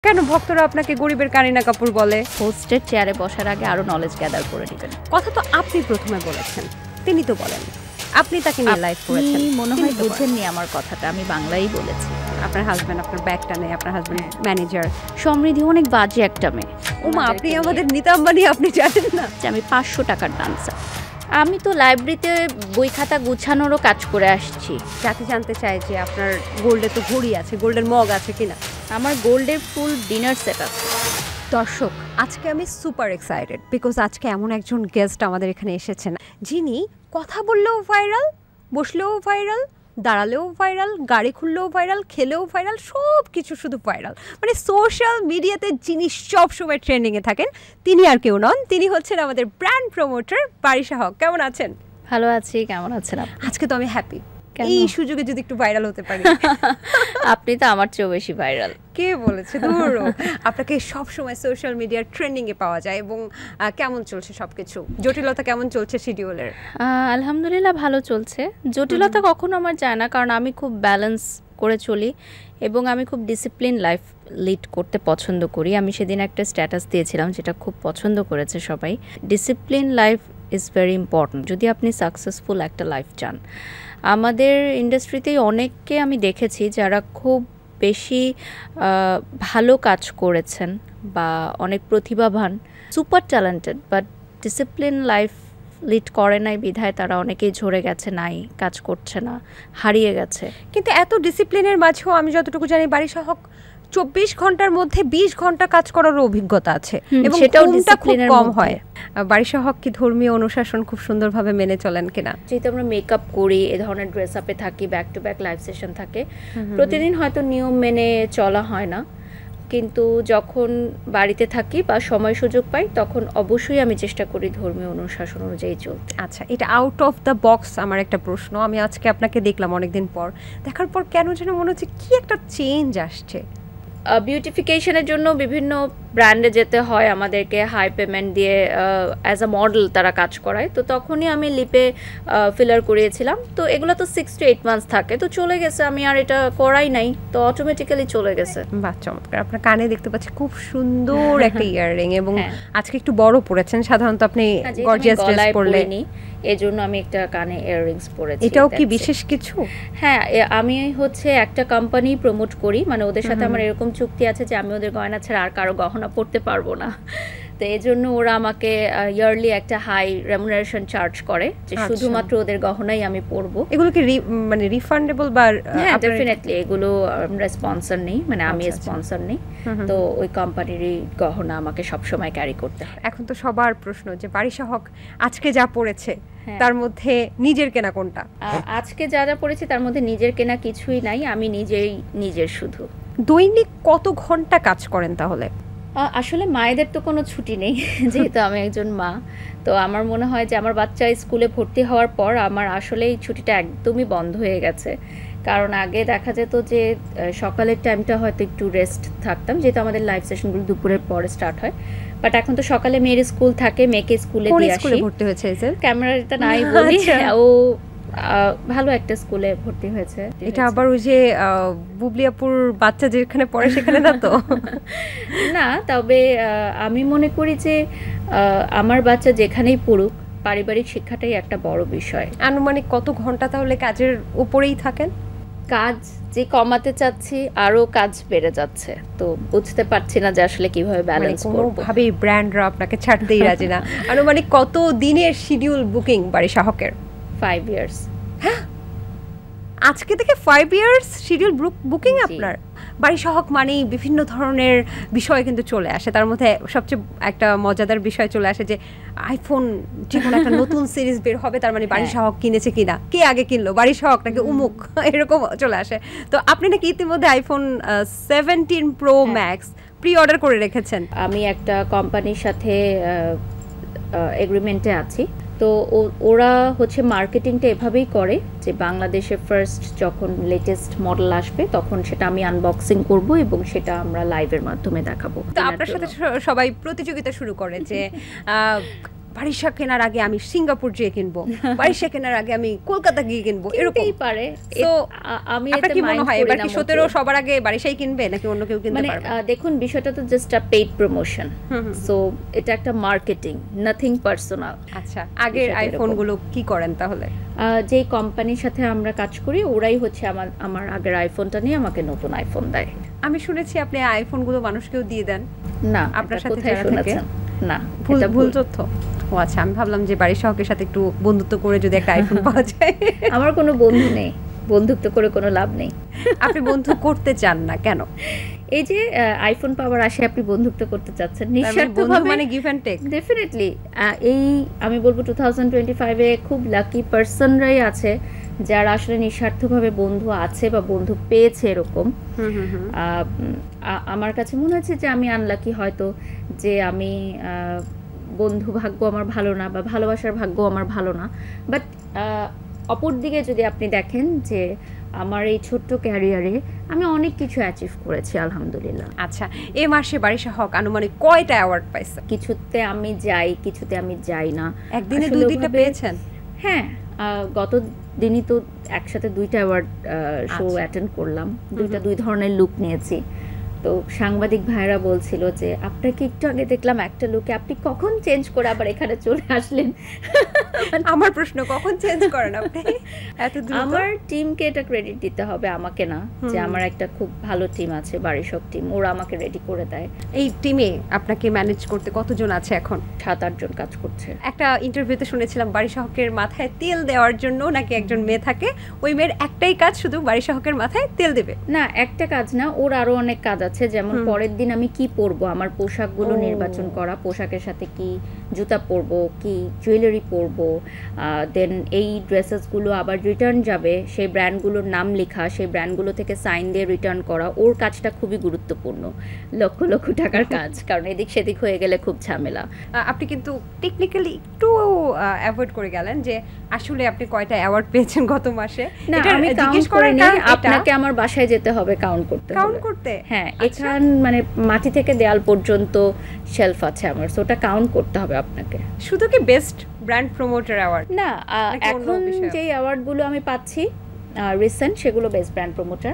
কেন ভক্তরা আপনাকে গরিবের কারিনা কাপুর বলে? হোস্টের চেয়ারে বসার আগে আরো নলেজ গ্যাদার করে নেবেন। কথা তো আপনি প্রথমে বলেছেন, তিনি তো বলেন। আপনি তাকে নিয়ে লাইভ করেছেন, মনে হয় বুঝেননি আমার কথাটা, আমি বাংলাই বলেছি। আপনার হাজবেন্ড আপনার ব্যাগটা নেই, আপনার হাজবেন্ড ম্যানেজার। সমৃদ্ধি অনেক বাজে একটা মেয়ে। ওমা, আপনি আমাদের নিতা আম্বানি, আপনি জানেন না আমি 500 টাকার ডান্সার। আমি তো লাইব্রেরিতে বই খাতা গুছানোরও কাজ করে আসছি। জাতি জানতে চায় যে আপনার গোল্ডে তো ঘড়ি আছে, গোল্ডের মগ আছে কিনা। আমার গোল্ডের ফুল ডিনার সেট আছে। দর্শক, আজকে আমি সুপার এক্সাইটেড বিকজ আজকে এমন একজন গেস্ট আমাদের এখানে এসেছেন যিনি কথা বললেও ভাইরাল, বসলেও ভাইরাল, দাঁড়ালেও ভাইরাল, গাড়ি খুললেও ভাইরাল, খেলেও ভাইরাল, সব কিছু শুধু ভাইরাল। মানে সোশ্যাল মিডিয়াতে যিনি সবসময় ট্রেন্ডিংয়ে থাকেন তিনি আর কেউ নন, তিনি হচ্ছেন আমাদের ব্র্যান্ড প্রমোটার বারিশা হক। কেমন আছেন? ভালো আছি, কেমন আছেন আপনি? আজকে তো আমি হ্যাপি, এই সুযোগে যদি একটু ভাইরাল হতে পারি। আপনি তো আমার চেয়েও বেশি ভাইরাল। কে বলেছে? দূর, আপনাকে সব সময় সোশ্যাল মিডিয়ার ট্রেন্ডিং এ পাওয়া যায়। এবং কেমন চলছে সবকিছু? জটিলতা কেমন চলছে শিডিউলের? আলহামদুলিল্লাহ ভালো চলছে। জটিলতা কখনো আমার যায় না, কারণ আমি খুব ব্যালেন্স করে চলি এবং আমি খুব ডিসিপ্লিন লাইফ লিড করতে পছন্দ করি। আমি সেদিন একটা স্ট্যাটাস দিয়েছিলাম যেটা খুব পছন্দ করেছে সবাই। Discipline life is very important যদি আপনি সাকসেসফুল একটা লাইফ চান। আমাদের ইন্ডাস্ট্রিতেই অনেককে আমি দেখেছি যারা খুব বেশি ভালো কাজ করেছেন বা অনেক প্রতিভাবান, super talented, but discipline life lead করে নাই বিধায় তারা অনেকেই ঝরে গেছে, নাই কাজ করছে না, হারিয়ে গেছে। কিন্তু এত ডিসিপ্লিনের মাঝেও আমি যতটুকু জানি বারিশা হক 24 ঘন্টার মধ্যে 20 ঘন্টা কাজ করার অভিজ্ঞতা আছে এবং সেটাও ডিসিপ্লিনের কম হয়। বারিশা হক কি ধর্মীয় অনুশাসন খুব সুন্দরভাবে মেনে চলেন কিনা? যেহেতু আমরা মেকআপ করি, এ ধরনের ড্রেস আপে থাকি, back to back live session থাকে, প্রতিদিন হয়তো নিয়ম মেনে চলা হয় না, কিন্তু যখন বাড়িতে থাকি বা সময় সুযোগ পাই তখন অবশ্যই আমি চেষ্টা করি ধর্মীয় অনুশাসন অনুযায়ী চলতে। আচ্ছা, এটা আউট অফ দ্য বক্স আমার একটা প্রশ্ন। আমি আজকে আপনাকে দেখলাম অনেকদিন পর, দেখার পর কেন যেন মনে হচ্ছে কি একটা চেঞ্জ আসছে। বিউটিফিকেশনের জন্য বিভিন্ন ব্র্যান্ডে যেতে হয় আমাদেরকে, হাই পেমেন্ট দিয়ে অ্যাজ আ মডেল তারা কাজ করায়। তো তখনই আমি লিপে ফিলার করিয়েছিলাম। তো এগুলো তো 6 to 8 মান্থস থাকে, তো চলে গেছে, আমি আর এটা করাই নাই, তো অটোমেটিক্যালি চলে গেছে। বাহ, চমৎকার। আপনার কানে দেখতে পাচ্ছি খুব সুন্দর একটা ইয়াররিং এবং আজকে একটু বড় পরেছেন। সাধারণত আপনি গর্জিয়াস ড্রেস পরলেন, এজন্য আমি একটা কানে ইয়াররিংস পরেছি। এটাও কি বিশেষ কিছু? হ্যাঁ, আমি হচ্ছে একটা কোম্পানি প্রমোট করি, মানে ওদের সাথে আমার এরকম চুক্তি আছে যে আমি ওদের গয়না ছাড়া আর কারো গহনা পড়তে পারবো না। তো এই জন্য ওরা আমাকে ইয়ারলি একটা হাই রেমুনারেশন চার্জ করে যে শুধুমাত্র ওদের গহনাই আমি পরবো। এগুলো কি মানে রিফান্ডেবল? বা হ্যাঁ, ডেফিনেটলি এগুলো আমরা স্পন্সর নেই, মানে আমি স্পন্সর নেই, তো ওই কোম্পানিরই গহনা আমাকে সবসময় ক্যারি করতে হয়। এখন তো সবার প্রশ্ন যে বারিশা হক আজকে যা পড়েছে তার মধ্যে নিজের কেনা কোনটা? আজকে যা যা পড়েছি তার মধ্যে নিজের কেনা কিছুই নাই, আমি নিজের শুধু। দৈনিক কত ঘন্টা কাজ করেন তাহলে? আসলে মায়েদের তো কোনো ছুটি নেই, যেহেতু আমি একজন মা। তো আমার মনে হয় যে আমার বাচ্চা স্কুলে ভর্তি হওয়ার পর আমার আসলে এই ছুটিটা একদমই বন্ধ হয়ে গেছে। কারণ আগে দেখা যেত যে সকালের টাইমটা হয়তো একটু রেস্ট থাকতাম, যেহেতু আমাদের লাইভ সেশনগুলো দুপুরের পরে স্টার্ট হয়। বাট এখন তো সকালে মেয়ের স্কুল থাকে, মেয়েকে স্কুলে দিয়ে আসি। ভর্তি হয়েছে ক্যামেরাটা নাই বলি, ও ভালো একটা স্কুলে ভর্তি হয়েছে। এটা আবার ওই যে বুবলিয়াপুর বাচ্চা যেখানে পড়ে সেখানে না তো? না, তবে আমি মনে করি যে আমার বাচ্চা যেখানেই পড়ুক, পারিবারিক শিক্ষাটাই একটা বড় বিষয়। আনুমানিক কত ঘন্টা তাহলে কাজের উপরেই থাকেন? কাজ যে কমাতে চাচ্ছি, আরো কাজ বেড়ে যাচ্ছে, তো বুঝতে পারছি না যে আসলে কিভাবে ব্যালেন্স করব। কোনোভাবেই ব্র্যান্ডরা আপনাকে ছাড়তেই রাজি না। আনুমানিক কত দিনের শিডিউল বুকিং বারিশা হকের? 5 years। হ্যাঁ, আজকে থেকে 5 years শিডিউল বুকিং আপনার? বারিশা হক মানেই বিভিন্ন ধরনের বিষয় কিন্তু চলে আসে, তার মধ্যে সবচেয়ে একটা মজাদার বিষয় চলে আসে যে আইফোন যখন একটা নতুন সিরিজ বের হবে তার মানে বারিশা হক কিনেছে কিনা, কে আগে কিনলো, বারিশা হক নাকি উমুক, এরকম চলে আসে। তো আপনি নাকি ইতিমধ্যে iPhone 17 Pro Max pre order করে রেখেছেন? আমি একটা কোম্পানির সাথে এগ্রিমেন্টে আছি, তো ওরা হচ্ছে মার্কেটিংটা এভাবেই করে যে বাংলাদেশে ফার্স্ট যখন লেটেস্ট মডেল আসবে তখন সেটা আমি আনবক্সিং করব এবং সেটা আমরা লাইভের মাধ্যমে দেখাবো। তো আপনার সাথে সবাই প্রতিযোগিতা শুরু করে যে বারিশা কেনার আগে আমি সিঙ্গাপুর যেয়ে কিনবো, বারিশা কেনার আগে আমি কলকাতা গিয়ে কিনবো, এরকমই পারে। তো আমি আপনার কি মনে হয় এবার কি 17 সবার আগে বারিশাই কিনবে নাকি অন্য কেউ কিনতে পারবে? দেখুন, বিষয়টা তো জাস্ট আ পেইড প্রমোশন, সো এটা একটা মার্কেটিং, নাথিং পার্সোনাল। আচ্ছা, আগের আইফোন গুলো কি করেন তাহলে? যে কোম্পানির সাথে আমরা কাজ করি ওরাই হচ্ছে আমার আগের আইফোনটা নিয়ে আমাকে নতুন আইফোন দেয়। আমি শুনেছি আপনি আইফোন গুলো মানুষকেও দিয়ে দেন। না, আপনার সাথে কোথায় শুনেছেন? না, এটা ভুল তথ্য। ও আচ্ছা, আমি ভাবলাম যে বাড়ির সহকের সাথে একটু বন্ধুত্ব করে যদি একটা আইফোন পাওয়া যায়। আমার কোনো বন্ধু নেই, বন্ধুত্ব করে কোনো লাভ নেই। আপনি বন্ধু করতে চান না কেন? এই যে আইফোন পাওয়ার আশায় আপনি বন্ধুত্ব করতে চাচ্ছেন নিঃস্বার্থভাবে, মানে গিভ এন্ড টেক। ডেফিনেটলি এই আমি বলবো 2025 এ খুব লাকি পারসনরাই আছে যারা আসলে নিঃস্বার্থভাবে বন্ধু আছে বা বন্ধু পেয়েছে এরকম। আমার কাছে মনে হচ্ছে যে আমি আনলাকি হয়তো, যে আমি বন্ধু ভাগ্য আমার ভালো না বা ভালোবাসার ভাগ্য আমার ভালো না। বাট অপরদিকে যদি আপনি দেখেন যে আমার এই ছোট্ট ক্যারিয়ারে আমি অনেক কিছু অ্যাচিভ করেছি আলহামদুলিল্লাহ। আচ্ছা, এই মাসে বারিশা হক আনুমানিক কয়টা অ্যাওয়ার্ড পাইছে? কিছুতে আমি যাই, কিছুতে আমি যাই না। একদিনে 2-2টা পেয়েছেন? হ্যাঁ, গত দিনই তো একসাথে 2টা অ্যাওয়ার্ড শো অ্যাটেন্ড করলাম, 2 ধরনের লুক নিয়েছি। তো সাংবাদিক ভাইরা বলছিল যে আপনাকে একটু আগে দেখলাম একটা লুকে, আপনি কখন চেঞ্জ করে আবার এখানে চলে আসলেন? আমার প্রশ্ন, কখন চেঞ্জ করেন আপনি এত দ্রুত? আমার টিমকে এটা ক্রেডিট দিতে হবে, আমাকে না, যে আমার একটা খুব ভালো টিম আছে, বারিশক টিম, ওরা আমাকে রেডি করে দেয়। এই টিমে আপনাকে ম্যানেজ করতে কতজন আছে এখন? 7-8 জন কাজ করছে। একটা ইন্টারভিউতে শুনেছিলাম বারিশা হকের মাথায় তেল দেওয়ার জন্য নাকি একজন মেয়ে থাকে, ওই মেয়ের একটাই কাজ শুধু বারিশা হকের মাথায় তেল দেবে। না, একটা কাজ না, ওর আরো অনেক কাজ আছে। যেমন পরের দিন আমি কি পরবো, আমার পোশাকগুলো নির্বাচন করা, পোশাকের সাথে কি জুতা পরবো, কি জুয়েলারি পরবো, দেন এই ড্রেসেসগুলো আবার রিটার্ন যাবে, সেই ব্র্যান্ডগুলোর নাম লেখা, সেই ব্র্যান্ডগুলো থেকে সাইন দিয়ে রিটার্ন করা, ওর কাজটা খুবই গুরুত্বপূর্ণ, লক্ষ লক্ষ টাকার কাজ, কারণ এদিক সেদিক হয়ে গেলে খুব ঝামেলা। আপনি কিন্তু টেকনিক্যালি একটু অ্যাভয়েড করে গেলেন যে আসলে আপনি কয়টা অ্যাওয়ার্ড পেয়েছেন গত মাসে। না, আমি জিজ্ঞেস করিনি, আপনাকে আমার বাসায় যেতে হবে কাউন্ট করতে। হ্যাঁ, এখান মানে মাটি থেকে দেয়াল পর্যন্ত শেলফ আছে আমার, সো ওটা কাউন্ট করতে হবে আপনাকে। শুধু কি বেস্ট ব্র্যান্ড প্রমোটার অ্যাওয়ার্ড না, এখন যে অ্যাওয়ার্ডগুলো আমি পাচ্ছি রিসেন্ট, সেগুলো বেস্ট ব্র্যান্ড প্রমোটার।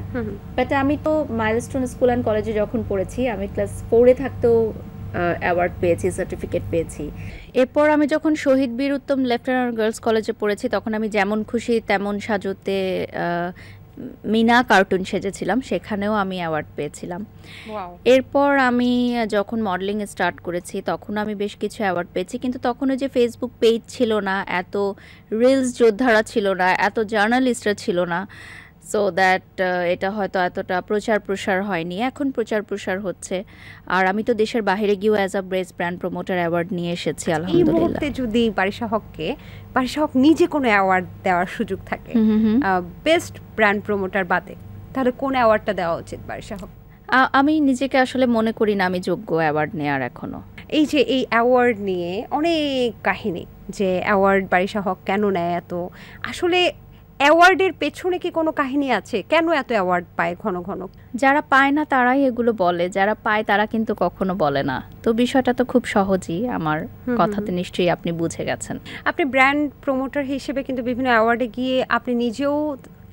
বাট আমি তো মাইলস্টোন স্কুল অ্যান্ড কলেজে যখন পড়েছি, আমি ক্লাস 4-এ থাকতেও অ্যাওয়ার্ড পেয়েছি, সার্টিফিকেট পেয়েছি। এরপর আমি যখন শহীদ বীর উত্তম লেফটেন্যান্ট গার্লস কলেজে পড়েছি, তখন আমি যেমন খুশি তেমন সাজতে মিনা কার্টুন সেজেছিলাম, সেখানেও আমি অ্যাওয়ার্ড পেয়েছিলাম। এরপর আমি যখন মডেলিং স্টার্ট করেছি তখন আমি বেশ কিছু অ্যাওয়ার্ড পেয়েছি, কিন্তু তখন ওই যে ফেসবুক পেজ ছিল না, এত রিলস যোদ্ধারা ছিল না, এত জার্নালিস্টরা ছিল না, সো দ্যাট এটা হয়তো এতটা প্রচার প্রসার হয়নি। এখন প্রচার প্রসার হচ্ছে, আর আমি তো দেশের বাইরে গিয়েও as a best brand promoter award নিয়ে এসেছি আলহামদুলিল্লাহ। এই মুহূর্তে যদি বারিশা হককে, বারিশা হক নিজে কোনো অ্যাওয়ার্ড দেওয়ার সুযোগ থাকে বেস্ট ব্র্যান্ড প্রমোটার বাদে, তাহলে কোন অ্যাওয়ার্ডটা দেওয়া উচিত বারিশা হক? আমি নিজেকে আসলে মনে করি না আমি যোগ্য অ্যাওয়ার্ড নেওয়ার এখনো। এই যে এই অ্যাওয়ার্ড নিয়ে অনেক কাহিনী, যে অ্যাওয়ার্ড বারিশা হক কেন নেয় এত, আসলে অ্যাওয়ার্ডের পেছনে কি কোনো কাহিনী আছে? কেন এত অ্যাওয়ার্ড পায় ঘন ঘন? যারা পায় না তারাই এগুলো বলে, যারা পায় তারা কিন্তু কখনো বলে না। তো বিষয়টা তো খুব সহজই, আমার কথাতে নিশ্চয়ই আপনি বুঝে গেছেন। আপনি ব্র্যান্ড প্রমোটার হিসেবে কিন্তু বিভিন্ন অ্যাওয়ার্ডে গিয়ে আপনি নিজেও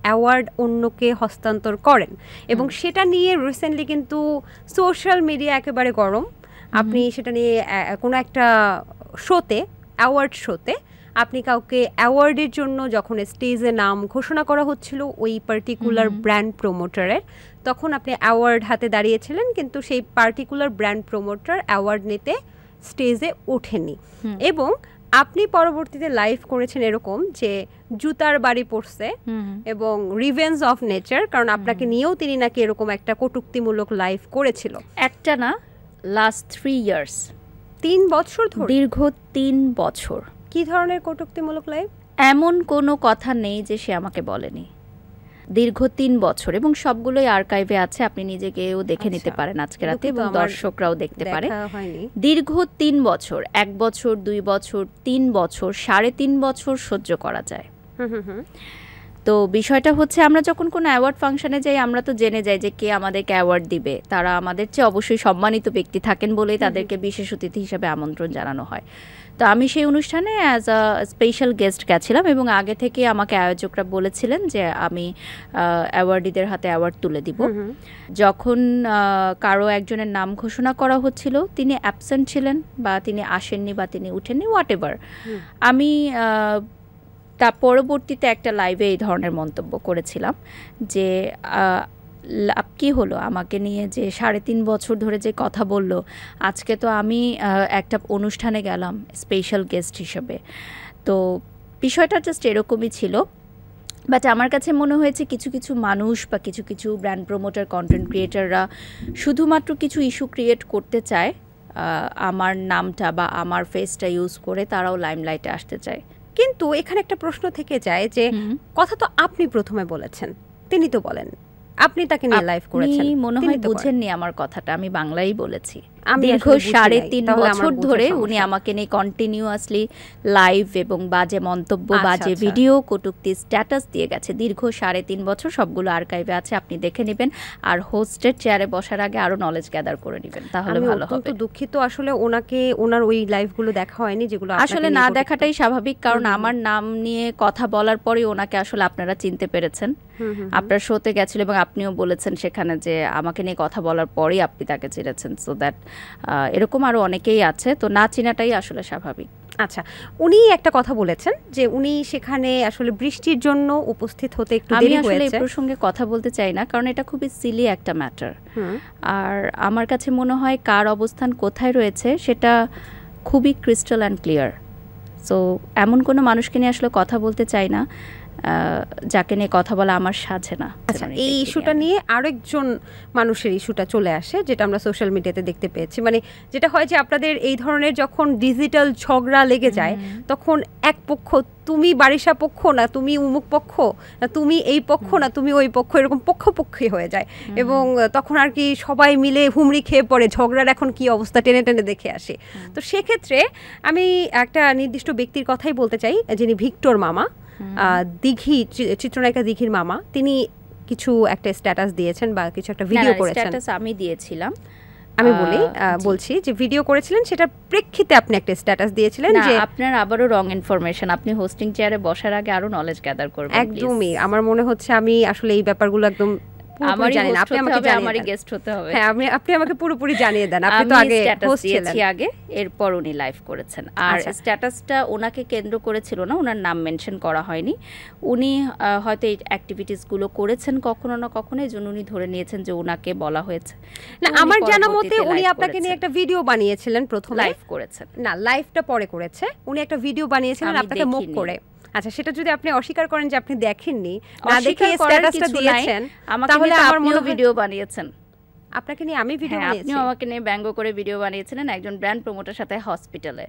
অ্যাওয়ার্ড অন্যকে হস্তান্তর করেন, এবং সেটা নিয়ে রিসেন্টলি কিন্তু সোশ্যাল মিডিয়া একেবারে গরম। আপনি সেটা নিয়ে কোনো একটা শোতে, অ্যাওয়ার্ড শোতে, আপনি কাউকে অ্যাওয়ার্ডের জন্য যখন স্টেজে নাম ঘোষণা করা হচ্ছিল ওই পার্টিকুলার ব্র্যান্ড প্রমোটারের, তখন আপনি অ্যাওয়ার্ড হাতে দাঁড়িয়েছিলেন, কিন্তু সেই পার্টিকুলার ব্র্যান্ড প্রমোটার অ্যাওয়ার্ড নিতে স্টেজে ওঠেনি, এবং আপনি পরবর্তীতে লাইভ করেছেন এরকম যে জুতার বাড়ি পড়ছে এবং রিভেঞ্জ অফ নেচার, কারণ আপনাকে নিয়েও তিনি নাকি এরকম একটা কটূক্তিমূলক লাইভ করেছিল। একটা না, লাস্ট 3 ইয়ার্স, 3 বছর ধরে, দীর্ঘ 3 বছর। কি ধরনের কটূক্তিমূলক লাইভ? এমন কোনো কথা নেই যে সে আমাকে বলেনি, দীর্ঘ 3 বছর, এবং সবগুলোই আর্কাইভে আছে, আপনি নিজেকেও দেখে নিতে পারেন আজকে রাতে, এবং দর্শকরাও দেখতে পারে। দীর্ঘ 3 বছর, 1 বছর, 2 বছর, 3 বছর, 3.5 বছর সহ্য করা যায়। তো বিষয়টা হচ্ছে আমরা যখন কোনো অ্যাওয়ার্ড ফাংশনে যাই আমরা তো জেনে যাই যে কে আমাদেরকে অ্যাওয়ার্ড দিবে, তারা আমাদের চেয়ে অবশ্যই সম্মানিত ব্যক্তি থাকেন বলেই তাদেরকে বিশেষ অতিথি হিসেবে আমন্ত্রণ জানানো হয়। তো আমি সেই অনুষ্ঠানে অ্যাজ আ স্পেশাল গেস্ট গেছিলাম এবং আগে থেকে আমাকে আয়োজকরা বলেছিলেন যে আমি অ্যাওয়ার্ডিদের হাতে অ্যাওয়ার্ড তুলে দিব। যখন কারো একজনের নাম ঘোষণা করা হচ্ছিল, তিনি অ্যাবসেন্ট ছিলেন বা তিনি আসেননি বা তিনি উঠেননি, হোয়াট এভার, আমি তার পরবর্তীতে একটা লাইভে এই ধরনের মন্তব্য করেছিলাম যে কি হলো আমাকে নিয়ে যে 3.5 বছর ধরে যে কথা বললো, আজকে তো আমি একটা অনুষ্ঠানে গেলাম স্পেশাল গেস্ট হিসেবে। তো বিষয়টা জাস্ট এরকমই ছিল। বাট আমার কাছে মনে হয়েছে কিছু কিছু মানুষ বা কিছু কিছু ব্র্যান্ড প্রমোটার, কন্টেন্ট ক্রিয়েটাররা শুধুমাত্র কিছু ইস্যু ক্রিয়েট করতে চায়, আমার নামটা বা আমার ফেসটা ইউজ করে তারাও লাইমলাইটে আসতে চায়। কিন্তু এখানে একটা প্রশ্ন থেকে যায় যে কথা তো আপনি প্রথমে বলেছেন, তিনি তো বলেন, আপনি তাকে নিয়ে লাইভ করেছেন, মনে হয় বুঝেননি আমার কথাটা, আমি বাংলায় বলেছি। দীর্ঘ 3.5 বছর ধরে উনি আমাকে নিয়ে কন্টিনিউয়াসলি লাইভ এবং বাজে মন্তব্য, বাজে ভিডিও, কটূক্তি, স্ট্যাটাস দিয়ে গেছে দীর্ঘ 3.5 বছর। সবগুলো আর্কাইভে আছে, আপনি দেখে নেবেন। আর হোস্টের চেয়ারে বসার আগে আরো নলেজ গ্যাদার করে নেবেন, তাহলে ভালো হবে। তো দুঃখিত, আসলে ওনার ওই লাইভগুলো দেখা হয়নি, যেগুলো আসলে না দেখাটাই স্বাভাবিক, কারণ আমার নাম নিয়ে কথা বলার পরেই ওনাকে আসলে আপনারা চিনতে পেরেছেন। আপনার শোতে গেছিল এবং আপনিও বলেছেন সেখানে যে আমাকে নিয়ে কথা বলার পরেই আপনি তাকে চিনেছেন। সো দ্যাট এরকম আরো অনেকেই আছে, তো না চিনাটাই আসলে স্বাভাবিক। আচ্ছা, উনি একটা কথা বলেছেন যে উনি সেখানে আসলে বৃষ্টির জন্য উপস্থিত হতে একটু দেরি হয়েছে। আমি আসলে এই প্রসঙ্গে কথা বলতে চাই না, কারণ এটা খুবই সিলি একটা ম্যাটার। আর আমার কাছে মনে হয় কার অবস্থান কোথায় রয়েছে সেটা খুবই ক্রিস্টাল অ্যান্ড ক্লিয়ার। সো এমন কোনো মানুষকে নিয়ে আসলে কথা বলতে চাই না যাকে নিয়ে কথা বলা আমার সাজে না। আচ্ছা, এই ইস্যুটা নিয়ে আরেকজন মানুষের ইস্যুটা চলে আসে, যেটা আমরা সোশ্যাল মিডিয়াতে দেখতে পেয়েছি। মানে যেটা হয় যে আপনাদের এই ধরনের যখন ডিজিটাল ঝগড়া লেগে যায়, তখন এক পক্ষ, তুমি বারিশা পক্ষ না তুমি উমুক পক্ষ, না তুমি এই পক্ষ না তুমি ওই পক্ষ, এরকম পক্ষপক্ষী হয়ে যায়। এবং তখন আর কি সবাই মিলে হুমড়ি খেয়ে পড়ে, ঝগড়ার এখন কি অবস্থা টেনে টেনে দেখে আসে। তো সেক্ষেত্রে আমি একটা নির্দিষ্ট ব্যক্তির কথাই বলতে চাই, যিনি ভিক্টর মামা, দিঘি, চিত্রনায়িকা দিঘির মামা। তিনি কিছু একটা স্ট্যাটাস দিয়েছেন বা কিছু একটা ভিডিও করেছেন। স্ট্যাটাস আমি দিয়েছিলাম, আমি বলছি যে ভিডিও করেছিলেন, সেটার প্রেক্ষিতে আপনি একটা স্ট্যাটাস দিয়েছিলেন যে আপনার আবারও রং ইনফরমেশন, আপনি হোস্টিং চেয়ারে বসার আগে আরো নলেজ গ্যাদার করবেন। একদমই, আমার মনে হচ্ছে আমি আসলে এই ব্যাপারগুলো একদম পুরোপুরি জানি না। আপনি আমাকে আমারই গেস্ট হতে হবে। হ্যাঁ, আপনি আমাকে পুরোপুরি জানিয়ে দেন। আপনি তো আগে হোস্ট ছিলেন। আগে, এরপর উনি লাইভ করেছেন। আর স্ট্যাটাসটা ওনাকে কেন্দ্র করেছিল না, ওনার নাম মেনশন করা হয়নি। উনি হয়তো এই অ্যাক্টিভিটিসগুলো করেছেন কখনো না কখনো, এজন্য উনি ধরে নিয়েছেন যে ওনাকে বলা হয়েছে। না, আমার জানা মতে উনি আপনাকে নিয়ে একটা ভিডিও বানিয়েছিলেন, প্রথমে লাইভ করেছেন না, লাইভটা পরে করেছে। উনি একটা ভিডিও বানিয়েছিলেন আপনাকে মুখ করে। আচ্ছা, সেটা যদি আপনি অস্বীকার করেন যে আপনি দেখেননি, না দেখে স্ট্যাটাসটা দিয়েছেন, তাহলে আমার মনে ভিডিও বানিয়েছেন। আপনাকে নিয়ে আমি ভিডিও বানিয়েছি, আপনিও আমাকে নিয়ে ব্যঙ্গ করে ভিডিও বানিয়েছিলেন একজন ব্র্যান্ড প্রমোটার সাথে হসপিটালে।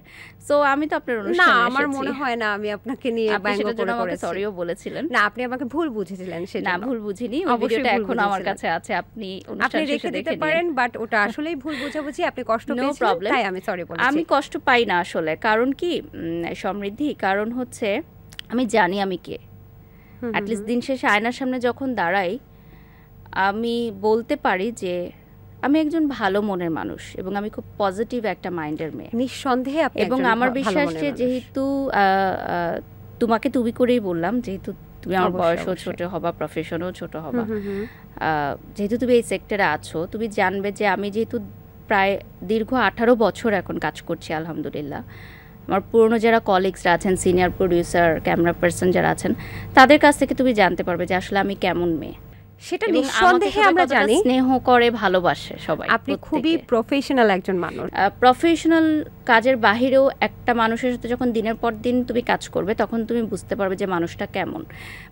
সো আমি তো আপনার অনুষ্ঠানে এসেছি। না, আমার মনে হয় না আমি আপনাকে নিয়ে ব্যঙ্গ করে করেছি। সরিও বলেছিলেন। না, আপনি আমাকে ভুল বুঝেছিলেন। সেটা না, ভুল বুঝিনি, ওই ভিডিওটা এখনো আমার কাছে আছে, আপনি অনুষ্ঠান শেষে দেখে দিতে পারেন। বাট ওটা আসলেই ভুল বুঝাবুঝি, আপনি কষ্ট পেয়েছেন, তাই আমি সরি বলছি। আমি কষ্ট পাই না আসলে, কারণ কি সমৃদ্ধি, কারণ হচ্ছে আমি জানি আমি কে। অ্যাটলিস্ট দিন শেষে আয়নার সামনে যখন দাঁড়াই, আমি বলতে পারি যে আমি একজন ভালো মনের মানুষ এবং আমি খুব পজিটিভ একটা মাইন্ডের মেয়ে, নিঃসন্দেহে। এবং আমার বিশ্বাস যে যেহেতু তোমাকে তুমি করেই বললাম, যেহেতু তুমি আমার বয়সও ছোট হবা, প্রফেশনও ছোট হবা, যেহেতু তুমি এই সেক্টরে আছো, তুমি জানবে যে আমি যেহেতু প্রায় দীর্ঘ 18 বছর এখন কাজ করছি আলহামদুলিল্লাহ। আমার পুরনো যারা কলিগসরা আছেন, সিনিয়র প্রোডিউসার, ক্যামেরা পার্সন যারা আছেন, তাদের কাছ থেকে তুমি জানতে পারবে যে আসলে আমি কেমন মেয়ে। সেটা নিঃসন্দেহে আমরা জানি। স্নেহ করে, ভালোবাসে সবাই। আপনি খুবই প্রফেশনাল একজন মানুষ। প্রফেশনাল কাজের বাহিরেও একটা মানুষের সাথে যখন দিনের পর দিন তুমি কাজ করবে, তখন তুমি বুঝতে পারবে যে মানুষটা কেমন।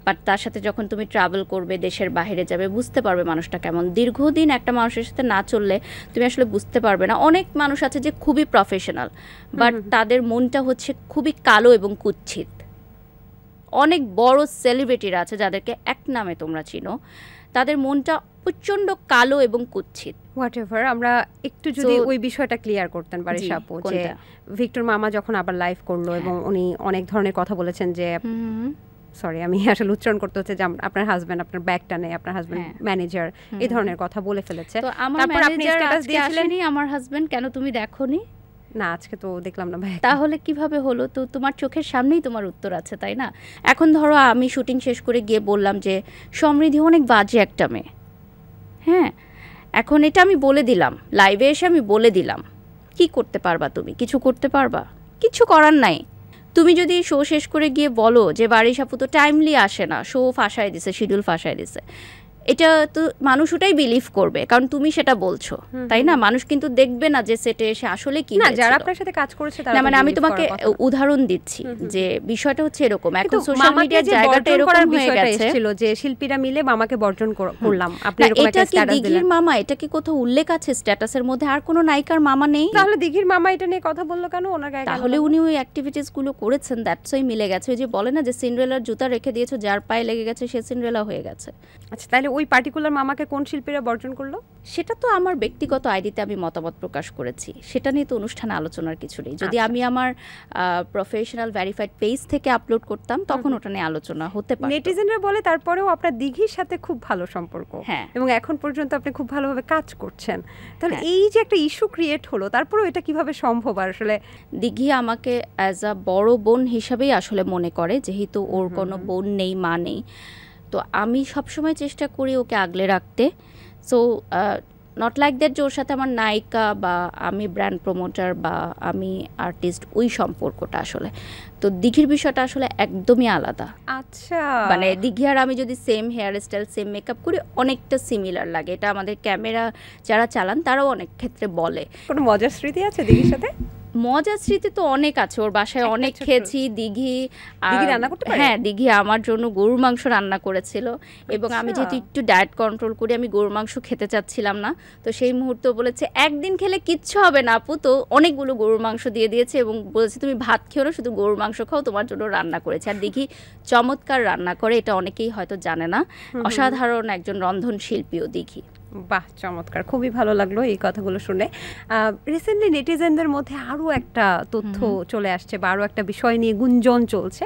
বাট তার সাথে যখন তুমি ট্রাভেল করবে, দেশের বাইরে যাবে, বুঝতে পারবে মানুষটা কেমন। দীর্ঘদিন একটা মানুষের সাথে না চললে তুমি আসলে বুঝতে পারবে না। অনেক মানুষ আছে যে খুবই প্রফেশনাল, বাট তাদের মনটা হচ্ছে খুবই কালো এবং কুৎসিত। অনেক বড় সেলিব্রিটিরা আছে যাদেরকে এক নামে তোমরা চিনো, তাদের মনটা প্রচন্ড কালো এবং কুৎসিত। হোয়াটএভার, আমরা একটু যদি ওই বিষয়টা ক্লিয়ার করতেন বারিশা আপু, যে ভিক্টর মামা যখন আবার লাইভ করলো এবং উনি অনেক ধরনের কথা বলেছেন যে সরি আমি আসলে উচ্চারণ করতে হচ্ছে যে আপনার হাজবেন্ড আপনার ব্যাগটা নেই, আপনার হাজবেন্ড ম্যানেজার এই ধরনের কথা বলে ফেলেছে। তো আমার ম্যানেজার আজকে আসেনি, আমার হাজবেন্ড, কেন তুমি দেখোনি? না আজকে তো দেখলাম না ভাই। তাহলে কিভাবে হলো? তো তোমার চোখের সামনেই তোমার উত্তর আছে, তাই না? এখন ধরো আমি শুটিং শেষ করে গিয়ে বললাম যে সমৃদ্ধি অনেক বাজে একটা মেয়ে, হ্যাঁ, এখন এটা আমি বলে দিলাম, লাইভে এসে আমি বলে দিলাম, কি করতে পারবা তুমি? কিছু করতে পারবা? কিছু করার নাই। তুমি যদি শো শেষ করে গিয়ে বলো যে বারিশ আপু তো টাইমলি আসে না, শো ফাঁসায় দিছে, শিডিউল ফাঁসায় দিছে, এটা তো মানুষ ওটাই বিলিভ করবে, কারণ তুমি সেটা বলছো, তাই না? মানুষ কিন্তু দেখবে না যে সেটে এসে আসলে কি হয়েছিল। যারা আপনার সাথে কাজ করেছে তারা, না মানে আমি তোমাকে উদাহরণ দিচ্ছি যে বিষয়টা হচ্ছে এরকম, এখন সোশ্যাল মিডিয়ার জায়গাটা এরকম হয়ে গেছে যে শিল্পীরা মিলে মামাকে বর্জন করলাম, আপনি এরকম একটা স্ট্যাটাস দিলেন। দিঘির মামা, এটা কি কোথাও উল্লেখ আছে স্ট্যাটাসের মধ্যে? আর কোনো নায়িকার মামা নেই? তাহলে দিঘির মামা এটা নিয়ে কথা বললো কেন? ওনার গায়ে তাহলে উনি ওই অ্যাক্টিভিটিস গুলো করেছেন, দ্যাটস ওয়াই মিলে গেছে। ওই যে বলে না যে সিন্ড্রেলার জুতা রেখে দিয়েছো, যার পায়ে লেগে গেছে সে সিন্ড্রেলা হয়ে গেছে। আচ্ছা, তাহলে ওই পার্টিকুলার মামাকে কোন শিল্পীরা বর্জন করলো? সেটা তো আমার ব্যক্তিগত আইডিতে আমি মতামত প্রকাশ করেছি, সেটা নিয়ে তো অনুষ্ঠানে আলোচনার কিছু নেই। যদি আমি আমার প্রফেশনাল ভেরিফাইড পেজ থেকে আপলোড করতাম তখন ওটা নিয়ে আলোচনা হতে পারে। নেটিজেনরা বলে তারপরেও আপনার দিঘির সাথে খুব ভালো সম্পর্ক, হ্যাঁ, এবং এখন পর্যন্ত আপনি খুব ভালোভাবে কাজ করছেন। তাহলে এই যে একটা ইস্যু ক্রিয়েট হলো, তারপরেও এটা কিভাবে সম্ভব? আসলে দিঘি আমাকে অ্যাজ আ বড় বোন হিসাবেই আসলে মনে করে, যেহেতু ওর কোনো বোন নেই, মা নেই, তো আমি সবসময় চেষ্টা করি ওকে আগলে রাখতে। সো নট লাইক দ্যাট যে ওর সাথে আমার নায়িকা বা আমি ব্র্যান্ড প্রমোটার বা আমি আর্টিস্ট, ওই সম্পর্কটা আসলে। তো দিঘির বিষয়টা আসলে একদমই আলাদা। আচ্ছা, মানে দিঘি আর আমি যদি same hair style, same makeup করি, অনেকটা সিমিলার লাগে। এটা আমাদের ক্যামেরা যারা চালান তারাও অনেক ক্ষেত্রে বলে। কোনো মজার স্মৃতি আছে দিঘির সাথে? মজার স্মৃতি তো অনেক আছে, ওর বাসায় অনেক খেয়েছি। দিঘি রান্না করতে পারে? হ্যাঁ, দিঘি আমার জন্য গরুর মাংস রান্না করেছিল, এবং আমি যেহেতু একটু ডায়েট কন্ট্রোল করি, আমি গরুর মাংস খেতে চাচ্ছিলাম না, তো সেই মুহূর্তে বলেছে একদিন খেলে কিচ্ছু হবে না আপু, তো অনেকগুলো গরুর মাংস দিয়ে দিয়েছে এবং বলেছে তুমি ভাত খেও না, শুধু গরুর মাংস খাও, তোমার জন্য রান্না করেছে। আর দিঘি চমৎকার রান্না করে, এটা অনেকেই হয়তো জানে না, অসাধারণ একজন রন্ধনশিল্পীও দিঘি। বাহ, চমৎকার, খুবই ভালো লাগলো এই কথাগুলো শুনে। রিসেন্টলি নেটিজেনদের মধ্যে আরও একটা তথ্য চলে আসছে বা আরও একটা বিষয় নিয়ে গুঞ্জন চলছে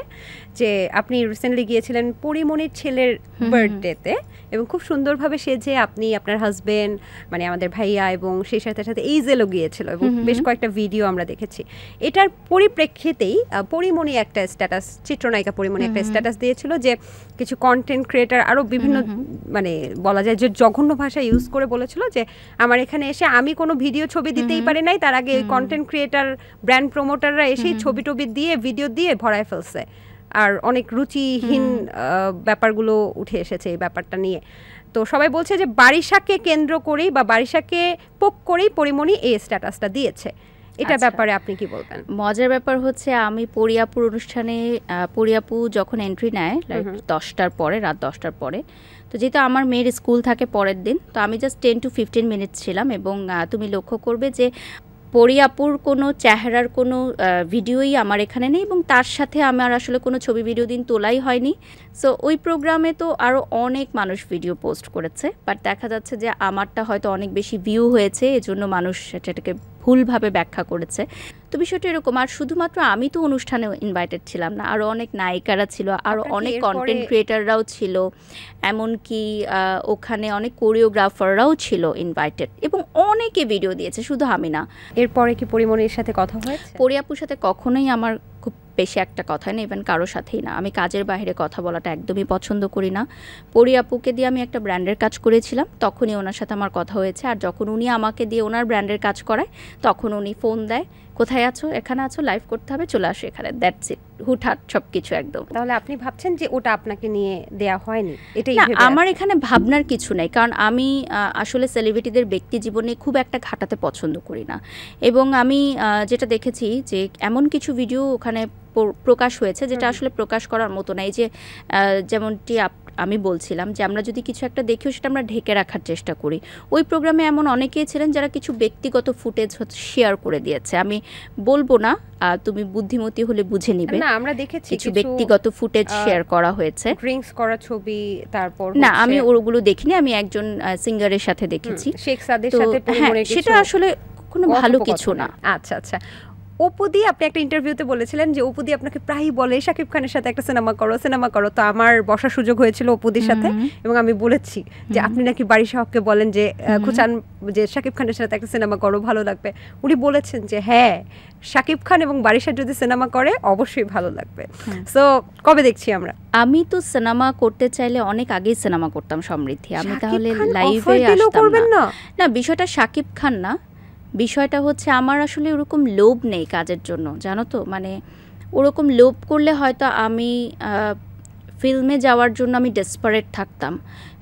যে আপনি রিসেন্টলি গিয়েছিলেন পরিমণির ছেলের বার্থডেতে, এবং খুব সুন্দরভাবে সেজে আপনি, আপনার হাজবেন্ড, মানে আমাদের ভাইয়া, এবং সেই সাথে সাথে এইজেলও গিয়েছিল, এবং বেশ কয়েকটা ভিডিও আমরা দেখেছি। এটার পরিপ্রেক্ষিতেই পরিমণি একটা স্ট্যাটাস, চিত্রনায়িকা পরিমণি একটা স্ট্যাটাস দিয়েছিল যে কিছু কন্টেন্ট ক্রিয়েটার আরও বিভিন্ন মানে বলা যায় যে জঘন্য ভাষা ইউজ করে বলেছিল যে আমার এখানে এসে আমি কোনো ভিডিও ছবি দিতেই পারি নাই, তার আগে কন্টেন্ট ক্রিয়েটার, ব্র্যান্ড প্রমোটাররা এসেই ছবি টবি দিয়ে, ভিডিও দিয়ে ভরায় ফেলছে। আর অনেক রুচিহীন ব্যাপারগুলো উঠে এসেছে এই ব্যাপারটা নিয়ে। তো সবাই বলছে যে বারিশাকে কেন্দ্র করেই বা বারিশাকে পোক করেই পরিমণি এই স্ট্যাটাসটা দিয়েছে। এটা ব্যাপারে আপনি কি বলবেন? মজার ব্যাপার হচ্ছে আমি পরিয়াপুর অনুষ্ঠানে, পরিয়াপু যখন এন্ট্রি নেয় লাইক 10টার পরে, রাত 10টার পরে, তো যেহেতু আমার মেয়ের স্কুল থাকে পরের দিন, তো আমি জাস্ট 10 to 15 মিনিটস ছিলাম, এবং তুমি লক্ষ্য করবে যে পরিয়াপুর কোনো চেহারার কোনো ভিডিওই আমার এখানে নেই, এবং তার সাথে আমার আসলে কোনো ছবি ভিডিও দিন তোলাই হয়নি। সো ওই প্রোগ্রামে তো আরও অনেক মানুষ ভিডিও পোস্ট করেছে, বাট দেখা যাচ্ছে যে আমারটা হয়তো অনেক বেশি ভিউ হয়েছে, এজন্য মানুষ সেটাকে ভুলভাবে ব্যাখ্যা করেছে। তো বিষয়টা এরকম। আর শুধুমাত্র আমি তো অনুষ্ঠানে ইনভাইটেড ছিলাম না, আরও অনেক নায়িকারা ছিল, আরও অনেক কন্টেন্ট ক্রিয়েটাররাও ছিল, এমনকি ওখানে অনেক কোরিওগ্রাফাররাও ছিল ইনভাইটেড, এবং অনেকে ভিডিও দিয়েছে, শুধু আমি না। এরপরে কি পরিমণির সাথে কথা হয়েছে? পরিয়াপুর সাথে কখনোই আমার খুব বেশি একটা কথা হয় না, ইভেন কারোর সাথেই না। আমি কাজের বাইরে কথা বলাটা একদমই পছন্দ করি না। পরিয়াপুকে দিয়ে আমি একটা ব্র্যান্ডের কাজ করেছিলাম, তখনই ওনার সাথে আমার কথা হয়েছে। আর যখন উনি আমাকে দিয়ে ওনার ব্র্যান্ডের কাজ করায়, তখন উনি ফোন দেয়, কোথায় আছো, এখানে আছো, লাইভ করতে হবে, চলে আসো এখানে, দ্যাটস ইট, হুটহাট সব কিছু একদম। তাহলে আপনি ভাবছেন যে ওটা আপনাকে নিয়ে দেয়া হয়নি? এটাই আমার এখানে ভাবনার কিছু নেই, কারণ আমি আসলে সেলিব্রিটিদের ব্যক্তি জীবনে খুব একটা ঘাটাতে পছন্দ করি না, এবং আমি যেটা দেখেছি যে এমন কিছু ভিডিও ওখানে প্রকাশ হয়েছে যেটা আসলে প্রকাশ করার মতো না। এই যে যেমনটি আমি বলছিলাম যে আমরা যদি কিছু একটা দেখিও সেটা আমরা ঢেকে রাখার চেষ্টা করি। ওই প্রোগ্রামে এমন অনেকেই ছিলেন যারা কিছু ব্যক্তিগত ফুটেজ শেয়ার করে দিয়েছে। আমি বলবো না, তুমি বুদ্ধিমতী হলে বুঝে নিবে। না, আমরা দেখেছি কিছু ব্যক্তিগত ফুটেজ শেয়ার করা হয়েছে, ড্রিঙ্কস করা ছবি, তারপর না আমি ওগুলো দেখিনি, আমি একজন সিঙ্গারের সাথে দেখেছি, শেখ সাদের সাথে। সেটা আসলে কোনো ভালো কিছু না। আচ্ছা আচ্ছা, অপুদি আপনি একটা ইন্টারভিউতে বলেছিলেন যে অপুদি আপনাকে প্রায়ই বলে শাকিব খানের সাথে একটা সিনেমা করো। তো আমার বসার সুযোগ হয়েছিল অপুদির সাথে, এবং আমি বলেছি যে আপনি নাকি বাড়ি সাহককে বলেন যে খুঁচান যে শাকিব খানের সাথে একটা সিনেমা করো, ভালো লাগবে। উনি বলেছেন যে হ্যাঁ, শাকিব খান এবং বারিশা যদি সিনেমা করে অবশ্যই ভালো লাগবে। সো কবে দেখছি আমরা? আমি তো সিনেমা করতে চাইলে অনেক আগেই সিনেমা করতাম সমৃদ্ধি, আমি তাহলে লাইভে আসতাম না। না, বিষয়টা শাকিব খান না, বিষয়টা হচ্ছে আমার আসলে ওরকম লোভ নেই কাজের জন্য, জানো তো। মানে ওরকম লোভ করলে হয়তো আমি ফিল্মে যাওয়ার জন্য আমি ডেসপারেট থাকতাম।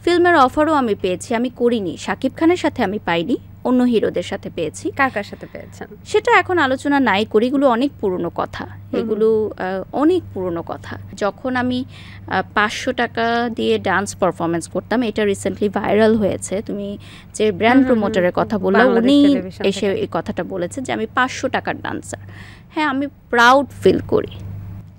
ফিল্মের অফারও আমি পেয়েছি, আমি করিনি। শাকিব খানের সাথে আমি পাইনি, অন্য হিরোদের সাথে পেয়েছি। কার সাথে পেয়েছেন সেটা এখন আলোচনা নাই করি, এগুলো অনেক পুরনো কথা, এগুলো অনেক পুরনো কথা। যখন আমি 500 টাকা দিয়ে ডান্স পারফরমেন্স করতাম, এটা রিসেন্টলি ভাইরাল হয়েছে, তুমি যে ব্র্যান্ড প্রমোটারের কথা বললো, উনি এসে এই কথাটা বলেছে যে আমি 500 টাকার ডান্সার। হ্যাঁ, আমি প্রাউড ফিল করি।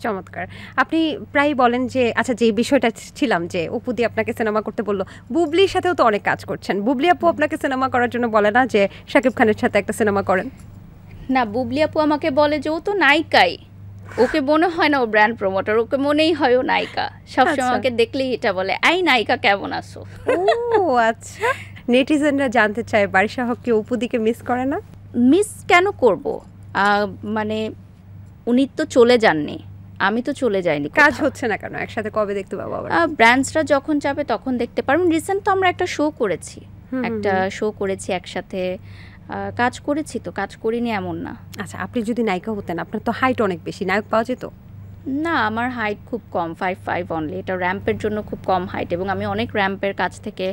চমৎকার। আপনি প্রায় বলেন যে আচ্ছা, যে বিষয়টা ছিলাম যে অপুদি আপনাকে সিনেমা করতে বললো, বুবলির সাথেও তো অনেক কাজ করছেন। বুবলি আপু আপনাকে সিনেমা করার জন্য বলে না যে শাকিব খানের সাথে একটা সিনেমা করেন? না, বুবলি আপু আমাকে বলে যে ও তো নায়িকাই, ওকে মনে হয় না ও ব্র্যান্ড প্রমোটার, ওকে মনেই হয় ও নায়িকা। সবসময় আমাকে দেখলেই এটা বলে, এই নায়িকা কেমন আছো। ও আচ্ছা। নেটিজেনরা জানতে চায় বারিশা হক কি অপুদিকে মিস করে না? মিস কেন করব, মানে উনি তো চলে যাননি, আমি তো চলে যাইনি। কাজ হচ্ছে না কেন? একসাথে কবে দেখতে পাবো আবার? ব্র্যান্ডসরা যখন যাবে তখন দেখতে পারবেন। রিসেন্ট তো আমরা একটা শো করেছি, একসাথে কাজ করেছি, তো কাজ করিনি এমন না। আচ্ছা, আপনি যদি নায়িকা হতেন, আপনার তো হাইট অনেক বেশি, নায়ক পাওয়া যেত? না, আমার হাইট খুব কম, 5'5" অনলি। এটা র্যাম্পের জন্য খুব কম হাইট, এবং আমি অনেক র্যাম্পের কাছ থেকে,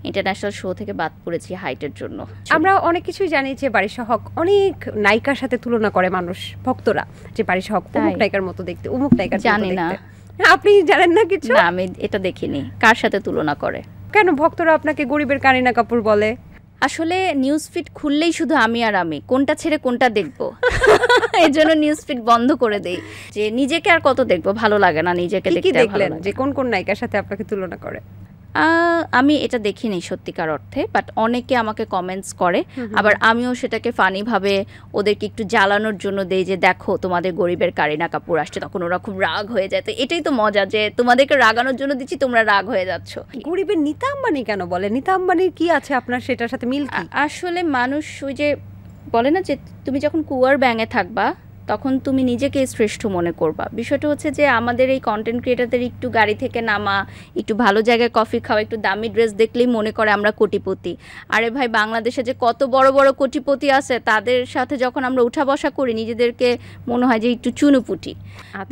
ইন্টারন্যাশনাল শো থেকে বাদ পড়েছি হাইটের জন্য। আমরা অনেক কিছুই জানি যে বারিশা হক অনেক নায়িকার সাথে তুলনা করে মানুষ, ভক্তরা, যে বারিশা হক অমুক নায়িকার মতো দেখতে, অমুক নায়িকার মতো দেখতে। জানি না, আপনি জানেন না কিছু? না, আমি এটা দেখিনি কার সাথে তুলনা করে। কেন ভক্তরা আপনাকে গরিবের কারিনা কাপুর বলে? আসলে নিউজ ফিড খুললেই শুধু আমি আর আমি, কোনটা ছেড়ে কোনটা দেখবো, এই জন্য নিউজ ফিড বন্ধ করে দেই, যে নিজেকে আর কত দেখবো, ভালো লাগে না নিজেকে দেখতে। দেখলেন যে কোন কোন নায়িকার সাথে আপনাকে তুলনা করে? আমি এটা দেখিনি সত্যিকার অর্থে, বাট অনেকে আমাকে কমেন্টস করে, আবার আমিও সেটাকে ফানিভাবে ওদেরকে একটু জ্বালানোর জন্য দেই যে দেখো তোমাদের গরিবের কারিনা কাপুর আসছে, তখন ওরা খুব রাগ হয়ে যায়। তো এটাই তো মজা, যে তোমাদেরকে রাগানোর জন্য দিচ্ছি, তোমরা রাগ হয়ে যাচ্ছ। গরিবের নীতা আম্বানি কেন বলে? নীতা আম্বানির কি আছে আপনার সেটার সাথে মিল কি? আসলে মানুষ ওই যে বলে না যে তুমি যখন কুয়ার ব্যাঙে থাকবা তখন তুমি নিজেকে শ্রেষ্ঠ মনে করবা। বিষয়টা হচ্ছে যে আমাদের এই কন্টেন্ট ক্রিয়েটারদের একটু গাড়ি থেকে নামা, একটু ভালো জায়গায় কফি খাওয়া, একটু দামি ড্রেস দেখলেই মনে করে আমরা কোটিপতি। আরে ভাই, বাংলাদেশে যে কত বড় বড় কোটিপতি আছে, তাদের সাথে যখন আমরা উঠা বসা করি নিজেদেরকে মনে হয় যে একটু চুনুপুটি।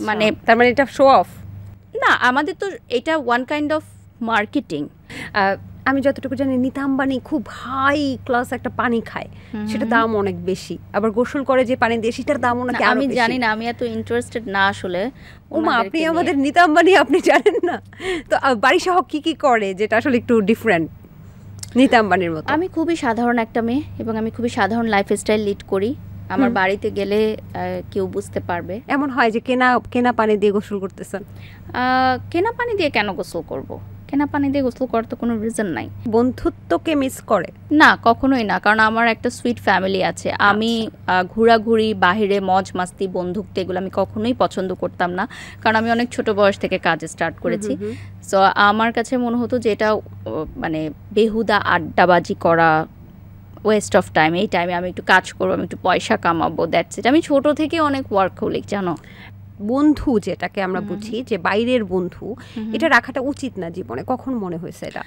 মানে তার মানে এটা শো অফ না, আমাদের তো এটা ওয়ান কাইন্ড অফ মার্কেটিং। আমি যতটুকু জানি নীতা আম্বানি খুব হাই ক্লাস একটা পানি খায়, সেটা দাম অনেক বেশি, আবার গোসল করে যে পানি দিয়ে সেটার দাম অনেক। আমি জানি না, আমি এত ইন্টারেস্টেড না আসলে। ওমা, আপনি আমাদের নীতা আম্বানি আপনি জানেন না? তো বারিশা হক কি কি করে যেটা আসলে একটু ডিফারেন্ট নীতা আম্বানির মতো? আমি খুবই সাধারণ একটা মেয়ে, এবং আমি খুবই সাধারণ লাইফস্টাইল লিড করি। আমার বাড়িতে গেলে কেউ বুঝতে পারবে। এমন হয় যে কেনা পানি দিয়ে গোসল করতেছেন? কেনা পানি দিয়ে কেন গোসল করব? কেনা পানি দিয়ে গোসল করার তো কোনো রিজন নাই। বন্ধুত্বকে মিস করে না, কখনোই না, কারণ আমার একটা সুইট ফ্যামিলি আছে। আমি ঘোরাঘুরি, বাহিরে মজ মাস্তি, বন্ধুত্ব, এগুলো আমি কখনোই পছন্দ করতাম না, কারণ আমি অনেক ছোট বয়স থেকে কাজ স্টার্ট করেছি। সো আমার কাছে মনে হতো যে এটা মানে বেহুদা আড্ডাবাজি করা, ওয়েস্ট অফ টাইম। এই টাইমে আমি একটু কাজ করবো, আমি একটু পয়সা কামাবো, দ্যাটস ইট। আমি ছোট থেকে অনেক ওয়ার্কহোলিক, জানো। বন্ধু যেটাকে আমরা বুঝি যে বাইরের বন্ধু, এটা রাখাটা উচিত না জীবনে, কখন মনে হয়েছে এটা?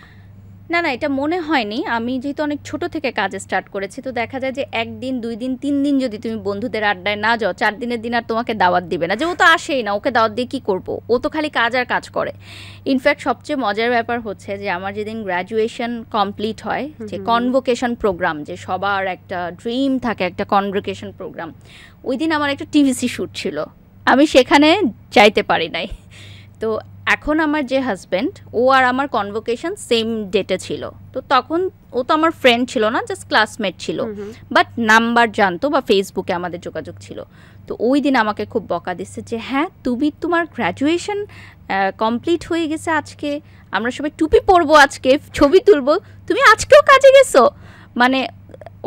না না, এটা মনে হয়নি। আমি যেহেতু অনেক ছোট থেকে কাজ স্টার্ট করেছি, তো দেখা যায় যে 1 দিন 2 দিন 3 দিন যদি তুমি বন্ধুদের আড্ডায় না যাও, 4 দিনের দিন আর তোমাকে দাওয়াত দিবে না, যে ও তো আসেই না, ওকে দাওয়াত দিয়ে কী করবো, ও তো খালি কাজ আর কাজ করে। ইনফ্যাক্ট সবচেয়ে মজার ব্যাপার হচ্ছে যে আমার যেদিন গ্র্যাজুয়েশন কমপ্লিট হয়, যে কনভোকেশন প্রোগ্রাম, যে সবার একটা ড্রিম থাকে একটা কনভোকেশন প্রোগ্রাম, ওই দিন আমার একটা টিভিসি শ্যুট ছিল, আমি সেখানে যাইতে পারি নাই। তো এখন আমার যে হাজব্যান্ড, ও আর আমার কনভোকেশন সেম ডেটে ছিল, তো তখন ও তো আমার ফ্রেন্ড ছিল না, জাস্ট ক্লাসমেট ছিল, বাট নাম্বার জানতো বা ফেসবুকে আমাদের যোগাযোগ ছিল। তো ওই দিন আমাকে খুব বকা দিচ্ছে যে হ্যাঁ, তুমি তোমার গ্র্যাজুয়েশন কমপ্লিট হয়ে গেছে, আজকে আমরা সবাই টুপি পরবো, আজকে ছবি তুলবো, তুমি আজকেও কাজে গেছো। মানে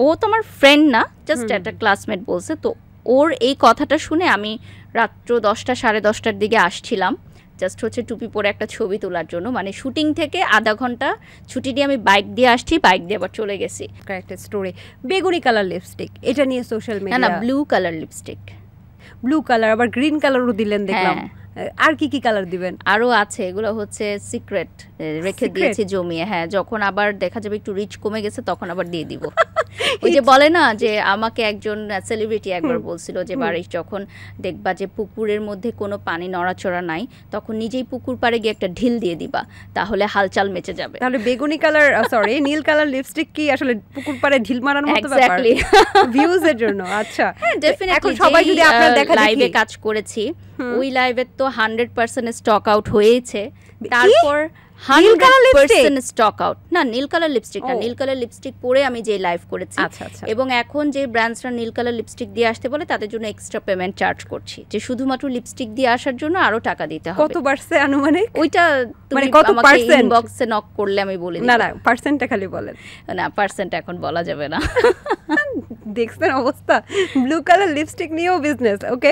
ও তো আমার ফ্রেন্ড না, জাস্ট একটা ক্লাসমেট বলছে। তো ওর এই কথাটা শুনে আমি রাত্র 10টা 10:30টার দিকে আসছিলাম জাস্ট হচ্ছে টুপি পরে একটা ছবি তোলার জন্য, মানে শুটিং থেকে আধা ঘন্টা ছুটি দিয়ে আমি বাইক দিয়ে আসছি, বাইক দিয়ে আবার চলে গেছি। একটা স্টোরি, বেগুনি কালার লিপস্টিক, এটা নিয়ে সোশ্যাল না মিডিয়া। না, blue colour lipstick. Blue colour, আবার গ্রিন কালারও দিলেন দেখলাম। আর কি কি কালার দিবেন? আরও আছে, এগুলো হচ্ছে সিক্রেট, রেখে Secret? দিয়েছি জমিয়ে। হ্যাঁ, যখন আবার দেখা যাবে একটু রিচ কমে গেছে তখন আবার দিয়ে দিব। ওই যে বলে না যে আমাকে একজন সেলিব্রিটি একবার বলছিল যে বাড়ি যখন দেখবা যে পুকুরের মধ্যে কোনো পানি নড়াচড়া নাই তখন নিজেই পুকুর পাড়ে গিয়ে একটা ঢিল দিয়ে দিবা, তাহলে হালচাল মেচে যাবে। তাহলে বেগুনি কালার, সরি নীল কালার লিপস্টিক কি আসলে পুকুর পাড়ে ঢিল মারার মতো ব্যাপার? এক্স্যাক্টলি, ভিউজ এর জন্য। আচ্ছা, ডেফিনেটলি। এখন সবাই যদি আপনার দেখা লাইভে কাজ করেছি, ওই লাইভে তো 100% স্টক আউট হয়েছে। তারপর 100% স্টক আউট। না, নীল কালার লিপস্টিক না, নীল কালার লিপস্টিক পরে আমি যে লাইভ করেছি। এবং এখন যে ব্র্যান্ডসরা নীল কালার লিপস্টিক দিয়ে আসতে বলে তাদের জন্য এক্সট্রা পেমেন্ট চার্জ করছি, যে শুধুমাত্র লিপস্টিক দিয়ে আসার জন্য আরো টাকা দিতে হবে। কত বাড়ছে আনুমানিক? ওইটা তুমি আমাকে ইনবক্সে নক করলে আমি বলে দিই। না না, পার্সেন্টটা খালি বলেন। না, পার্সেন্ট এখন বলা যাবে না। দেখছেন অবস্থা, ব্লু কালার লিপস্টিক নিয়েও বিজনেস। ওকে,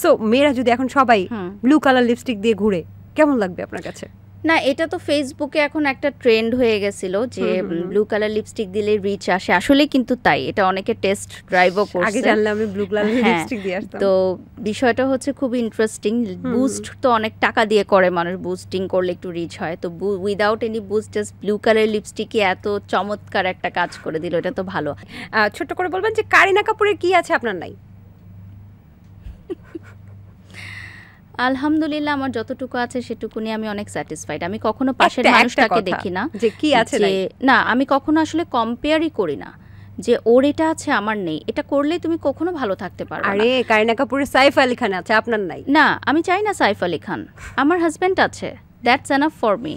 সো মেয়েরা যদি এখন সবাই ব্লু কালার লিপস্টিক দিয়ে ঘুরে কেমন লাগবে আপনার কাছে? না, এটা তো ফেসবুকে এখন একটা ট্রেন্ড হয়ে গেছিল যে ব্লু কালার লিপস্টিক দিলে রিচ আসে, আসলে কিন্তু তাই। এটা অনেকে টেস্ট ড্রাইভও করছে। আগে জানলে আমি ব্লু কালার লিপস্টিক দিয়ে আসতাম। তো বিষয়টা হচ্ছে খুব ইন্টারেস্টিং। বুস্ট তো অনেক টাকা দিয়ে করে মানুষ, বুস্টিং করলে একটু রিচ হয়। তো without any boost just blue colour লিপস্টিকই এত চমৎকার একটা কাজ করে দিল, এটা তো ভালো। ছোট্ট করে বলবেন যে কারিনা কাপুরের কি আছে আপনার নাই? আলহামদুলিল্লাহ, আমার যতটুকু আছে সেটুকু নিয়ে আমি অনেক স্যাটিসফাইড। আমি কখনো পাশের মানুষটাকে দেখি না যে কি আছে না, আমি কখনো আসলে কম্পেয়ারই করি না যে ওর এটা আছে আমার নেই। এটা করলে তুমি কখনো ভালো থাকতে পারবে না। আরে কারিনা কাপুরের সাইফ আলী খান আছে, আপনার নাই? না, আমি চাই না সাইফ আলী খান, আমার হাজব্যান্ড আছে, that's enough for me.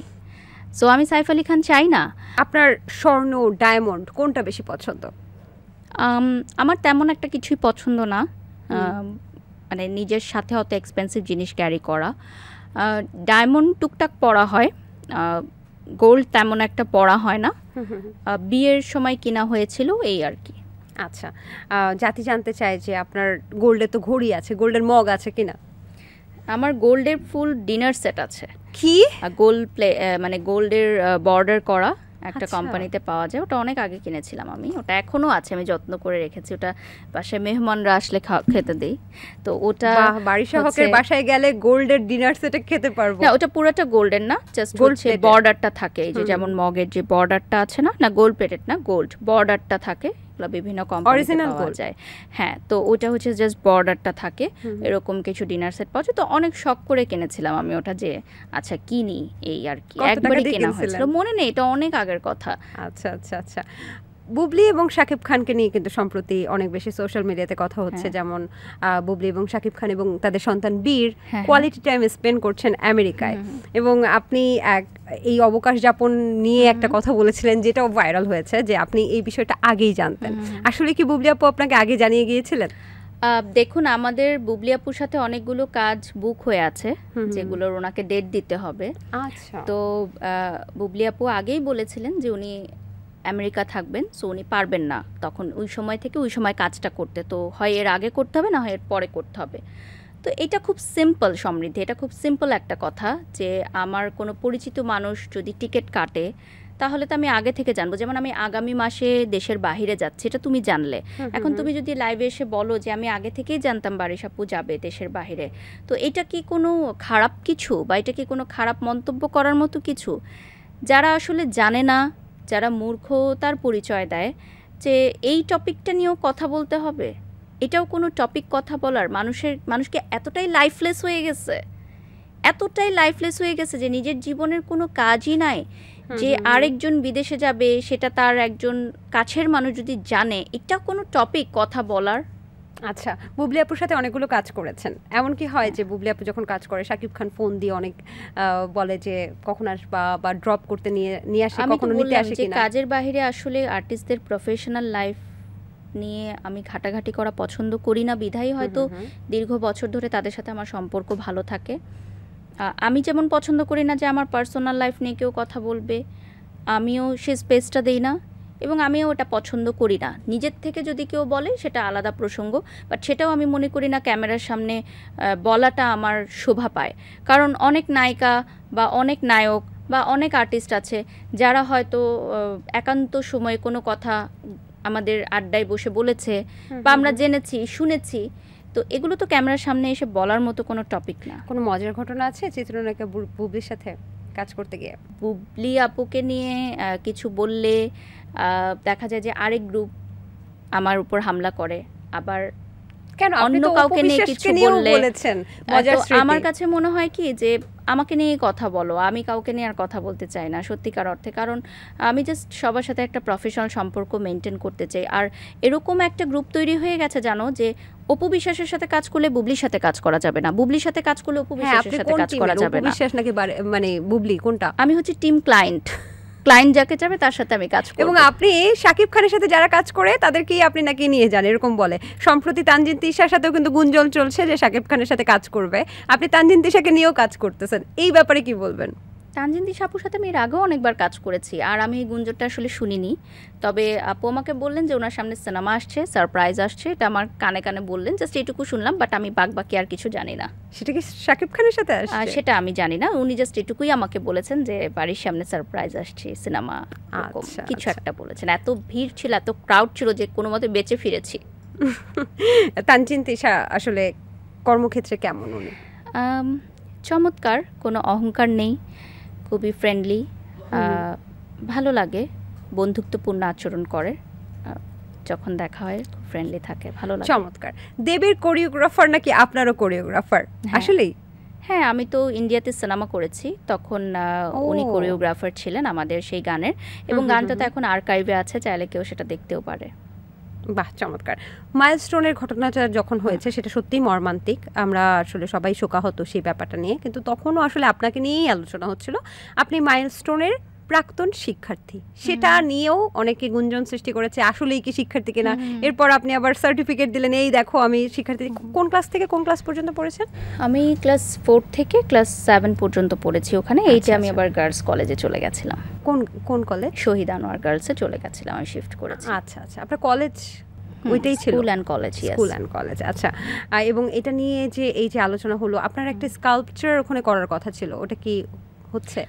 So আমি সাইফ আলী খান চাই না। আপনার স্বর্ণ ডায়মন্ড কোনটা বেশি পছন্দ? আমার তেমন একটা কিছুই পছন্দ না, মানে নিজের সাথে অত এক্সপেন্সিভ জিনিস ক্যারি করা। ডায়মন্ড টুকটাক পরা হয়, গোল্ড তেমন একটা পরা হয় না। বিয়ের সময় কিনা হয়েছিল, এই আর কি। আচ্ছা, জাতি জানতে চায় যে আপনার গোল্ডের তো ঘড়ি আছে, গোল্ডের মগ আছে কিনা? আমার গোল্ডের ফুল ডিনার সেট আছে। কি? গোল্ড মানে গোল্ডের বর্ডার করা একটা কোম্পানিতে পাওয়া যায়, ওটা অনেক আগে কিনেছিলাম আমি, ওটা এখনো আছে, আমি যত্ন করে রেখেছি। ওটা বাসায় মেহমানরা আসলে খেতে দেই। তো ওটা বাড়ি সহকের বাসায় গেলে গোল্ডের ডিনার সেটে খেতে পারবো। না, ওটা পুরোটা গোল্ডের না, জাস্ট হচ্ছে বর্ডারটা থাকে, এই যে যেমন মগের যে বর্ডারটা আছে না, না গোল্ড প্লেটেড না, গোল্ড বর্ডারটা থাকে, বিভিন্ন কোম্পানিতে পাওয়া যায়। হ্যাঁ, তো ওটা হচ্ছে জাস্ট বর্ডারটা থাকে, এরকম কিছু ডিনার সেট পাওয়া যায়। তো অনেক শখ করে কিনেছিলাম আমি ওটা, যে আচ্ছা কিনি, এই আর কি। একবারই কেনা হয়েছিল, মনে নেই, এটা অনেক আগের কথা। আচ্ছা আচ্ছা আচ্ছা। বুবলি এবং শাকিব খানকে নিয়ে কিন্তু সম্প্রতি অনেক বেশি সোশ্যাল মিডিয়াতে কথা হচ্ছে, যেমন বুবলি এবং শাকিব খান এবং তাদের সন্তান বীর কোয়ালিটি টাইম স্পেন্ড করছেন আমেরিকায়, এবং আপনি এই অবকাশ যাপন নিয়ে একটা কথা বলেছিলেন যেটাও ভাইরাল হয়েছে, যে আপনি এই বিষয়টা আগেই জানতেন। আসলে কি বুবলি আপু আপনাকে আগে জানিয়ে গিয়েছিলেন? দেখুন, আমাদের বুবলি আপুর সাথে অনেকগুলো কাজ বুক হয়ে আছে, যেগুলোর ওনাকে ডেট দিতে হবে। আচ্ছা, তো বুবলি আপু আগেই বলেছিলেন যে উনি আমেরিকা থাকবেন, সো উনি পারবেন না তখন ওই সময় থেকে ওই সময় কাজটা করতে। তো হয় এর আগে করতে হবে, না হয় এর পরে করতে হবে। তো এটা খুব সিম্পল সমৃদ্ধি, এটা খুব সিম্পল একটা কথা, যে আমার কোনো পরিচিত মানুষ যদি টিকিট কাটে তাহলে তো আমি আগে থেকে জানবো। যেমন আমি আগামী মাসে দেশের বাইরে যাচ্ছি, এটা তুমি জানলে। এখন তুমি যদি লাইভে এসে বলো যে আমি আগে থেকেই জানতাম বারিশ আপু যাবে দেশের বাইরে, তো এটা কি কোনো খারাপ কিছু, বা এটা কি কোনো খারাপ মন্তব্য করার মতো কিছু? যারা আসলে জানে না, যারা মূর্খতার পরিচয় দেয় যে এই টপিকটা নিয়েও কথা বলতে হবে, এটাও কোনো টপিক কথা বলার? মানুষকে এতটাই লাইফলেস হয়ে গেছে, এতটাই লাইফলেস হয়ে গেছে যে নিজের জীবনের কোনো কাজই নাই, যে আরেকজন বিদেশে যাবে সেটা তার একজন কাছের মানুষ যদি জানে, এটা কোনো টপিক কথা বলার? আচ্ছা, বুবলি আপুর সাথে অনেকগুলো কাজ করেছেন, এমন কি হয় যে বুবলি আপু যখন কাজ করে শাকিব খান ফোন দিয়ে অনেক বলে যে কখন আসবা, বা ড্রপ করতে নিয়ে আসে, কখনো নিতে আসে কিনা? কাজের বাইরে আসলে আর্টিস্টদের প্রফেশনাল লাইফ নিয়ে আমি ঘাটাঘাটি করা পছন্দ করি না, বিধায় হয়তো দীর্ঘ বছর ধরে তাদের সাথে আমার সম্পর্ক ভালো থাকে। আমি যেমন পছন্দ করি না যে আমার পার্সোনাল লাইফ নিয়ে কেউ কথা বলবে, আমিও সে স্পেসটা দেই না। এবং আমিও ওটা পছন্দ করি না। নিজের থেকে যদি কেউ বলে সেটা আলাদা প্রসঙ্গ, বাট সেটাও আমি মনে করি না ক্যামেরার সামনে বলাটা আমার শোভা পায়। কারণ অনেক নায়িকা বা অনেক নায়ক বা অনেক আর্টিস্ট আছে যারা হয়তো একান্ত সময়ে কোনো কথা আমাদের আড্ডায় বসে বলেছে বা আমরা জেনেছি শুনেছি, তো এগুলো তো ক্যামেরার সামনে এসে বলার মতো কোনো টপিক না। কোনো মজার ঘটনা আছে চিত্রনায়িকা বুবলির সাথে কাজ করতে গিয়ে? বুবলি আপুকে নিয়ে কিছু বললে দেখা যায় যে আরেক গ্রুপ আমার উপর হামলা করে, আবার কেন অন্য কাউকে নিয়ে কিছু বললে বলেছেন মজার স্মৃতি? আমার কাছে মনে হয় কি যে আমাকে নিয়ে কথা বলো, আমি কাউকে নিয়ে আর কথা বলতে চাই না সত্যিকার অর্থে। কারণ আমি জাস্ট সবার সাথে একটা প্রফেশনাল সম্পর্ক মেনটেন করতে চাই। আর এরকম একটা গ্রুপ তৈরি হয়ে গেছে জানো, যে অপু বিশ্বাসের সাথে কাজ করলে বুবলির সাথে কাজ করা যাবে না, বুবলির সাথে কাজ করলে অপু বিশ্বাসের সাথে কাজ করা যাবে না। বিশ্বাস নাকি মানে বুবলি কোনটা? আমি হচ্ছে টিম ক্লায়েন্ট, ক্লায়েন্ট যাকে যাবে তার সাথে আমি কাজ করব। এবং আপনি শাকিব খানের সাথে যারা কাজ করে তাদেরকেই আপনি নাকি নিয়ে যান এরকম বলে। সম্প্রতি তানজিন তিশার সাথেও কিন্তু গুঞ্জন চলছে যে শাকিব খানের সাথে কাজ করবে, আপনি তানজিন তিশাকে নিয়েও কাজ করতেছেন, এই ব্যাপারে কি বলবেন? তানজিন তিশা আপুর সাথে আমি এর আগেও অনেকবার কাজ করেছি, আর আমি এই গুঞ্জনটা আসলে শুনিনি। তবে আপু আমাকে বললেন যে ওনার সামনে সিনেমা আসছে, সারপ্রাইজ আসছে, এটা আমার কানে কানে বললেন, জাস্ট এইটুকু শুনলাম, বাট আমি বাকি আর কিছু জানি না। সেটা কি শাকিব খানের সাথে আসছে? সেটা আমি জানি না, উনি জাস্ট এটুকুই আমাকে বলেছেন যে বাড়ির সামনে সারপ্রাইজ আসছে, সিনেমা কিছু একটা বলেছেন। এত ভিড় ছিল, এত ক্রাউড ছিল যে কোনো মতে বেঁচে ফিরেছি। তানজিন তিশা আসলে কর্মক্ষেত্রে কেমন উনি? চমৎকার, কোনো অহংকার নেই, খুবই ফ্রেন্ডলি, ভালো লাগে, বন্ধুত্বপূর্ণ আচরণ করে, যখন দেখা হয় খুব ফ্রেন্ডলি থাকে, ভালো লাগে। চমৎকার। দেবের কোরিওগ্রাফার নাকি আপনারও কোরিওগ্রাফার? আসলেই? হ্যাঁ, আমি তো ইন্ডিয়াতে সিনেমা করেছি, তখন উনি কোরিওগ্রাফার ছিলেন আমাদের সেই গানের, এবং গানটা তো এখন আর্কাইভে আছে, চাইলে কেউ সেটা দেখতেও পারে। বাহ, চমৎকার। মাইলস্টোনের ঘটনাটা যখন হয়েছে সেটা সত্যিই মর্মান্তিক, আমরা আসলে সবাই শোকাহত সেই ব্যাপারটা নিয়ে, কিন্তু তখনও আসলে আপনাকে নিয়েই আলোচনা হচ্ছিল। আপনি মাইলস্টোনের প্রাক্তন শিক্ষার্থী, সেটা নিয়েও অনেকে গুঞ্জন সৃষ্টি করেছে আসলেই কি শিক্ষার্থী কিনা। এরপর আপনি আবার সার্টিফিকেট দিলেন, এই দেখো আমি শিক্ষার্থী। কোন ক্লাস থেকে কোন ক্লাস পর্যন্ত পড়েছেন? আমি ক্লাস 4 থেকে ক্লাস 7 পর্যন্ত পড়েছি ওখানে। এইটা আমি আবার গার্লস কলেজে চলে গেছিলাম। কোন কলেজ? শহীদ আনোয়ার গার্লসে চলে গেছিলাম, আমি শিফট করেছি। আচ্ছা আচ্ছা, আপনার কলেজ ওইটাই ছিল? School and college. School and college, আচ্ছা। এবং এটা নিয়ে যে এই যে আলোচনা হলো, আপনার একটা স্কাল্পচার ওখানে করার কথা ছিল, ওটা কি হচ্ছে?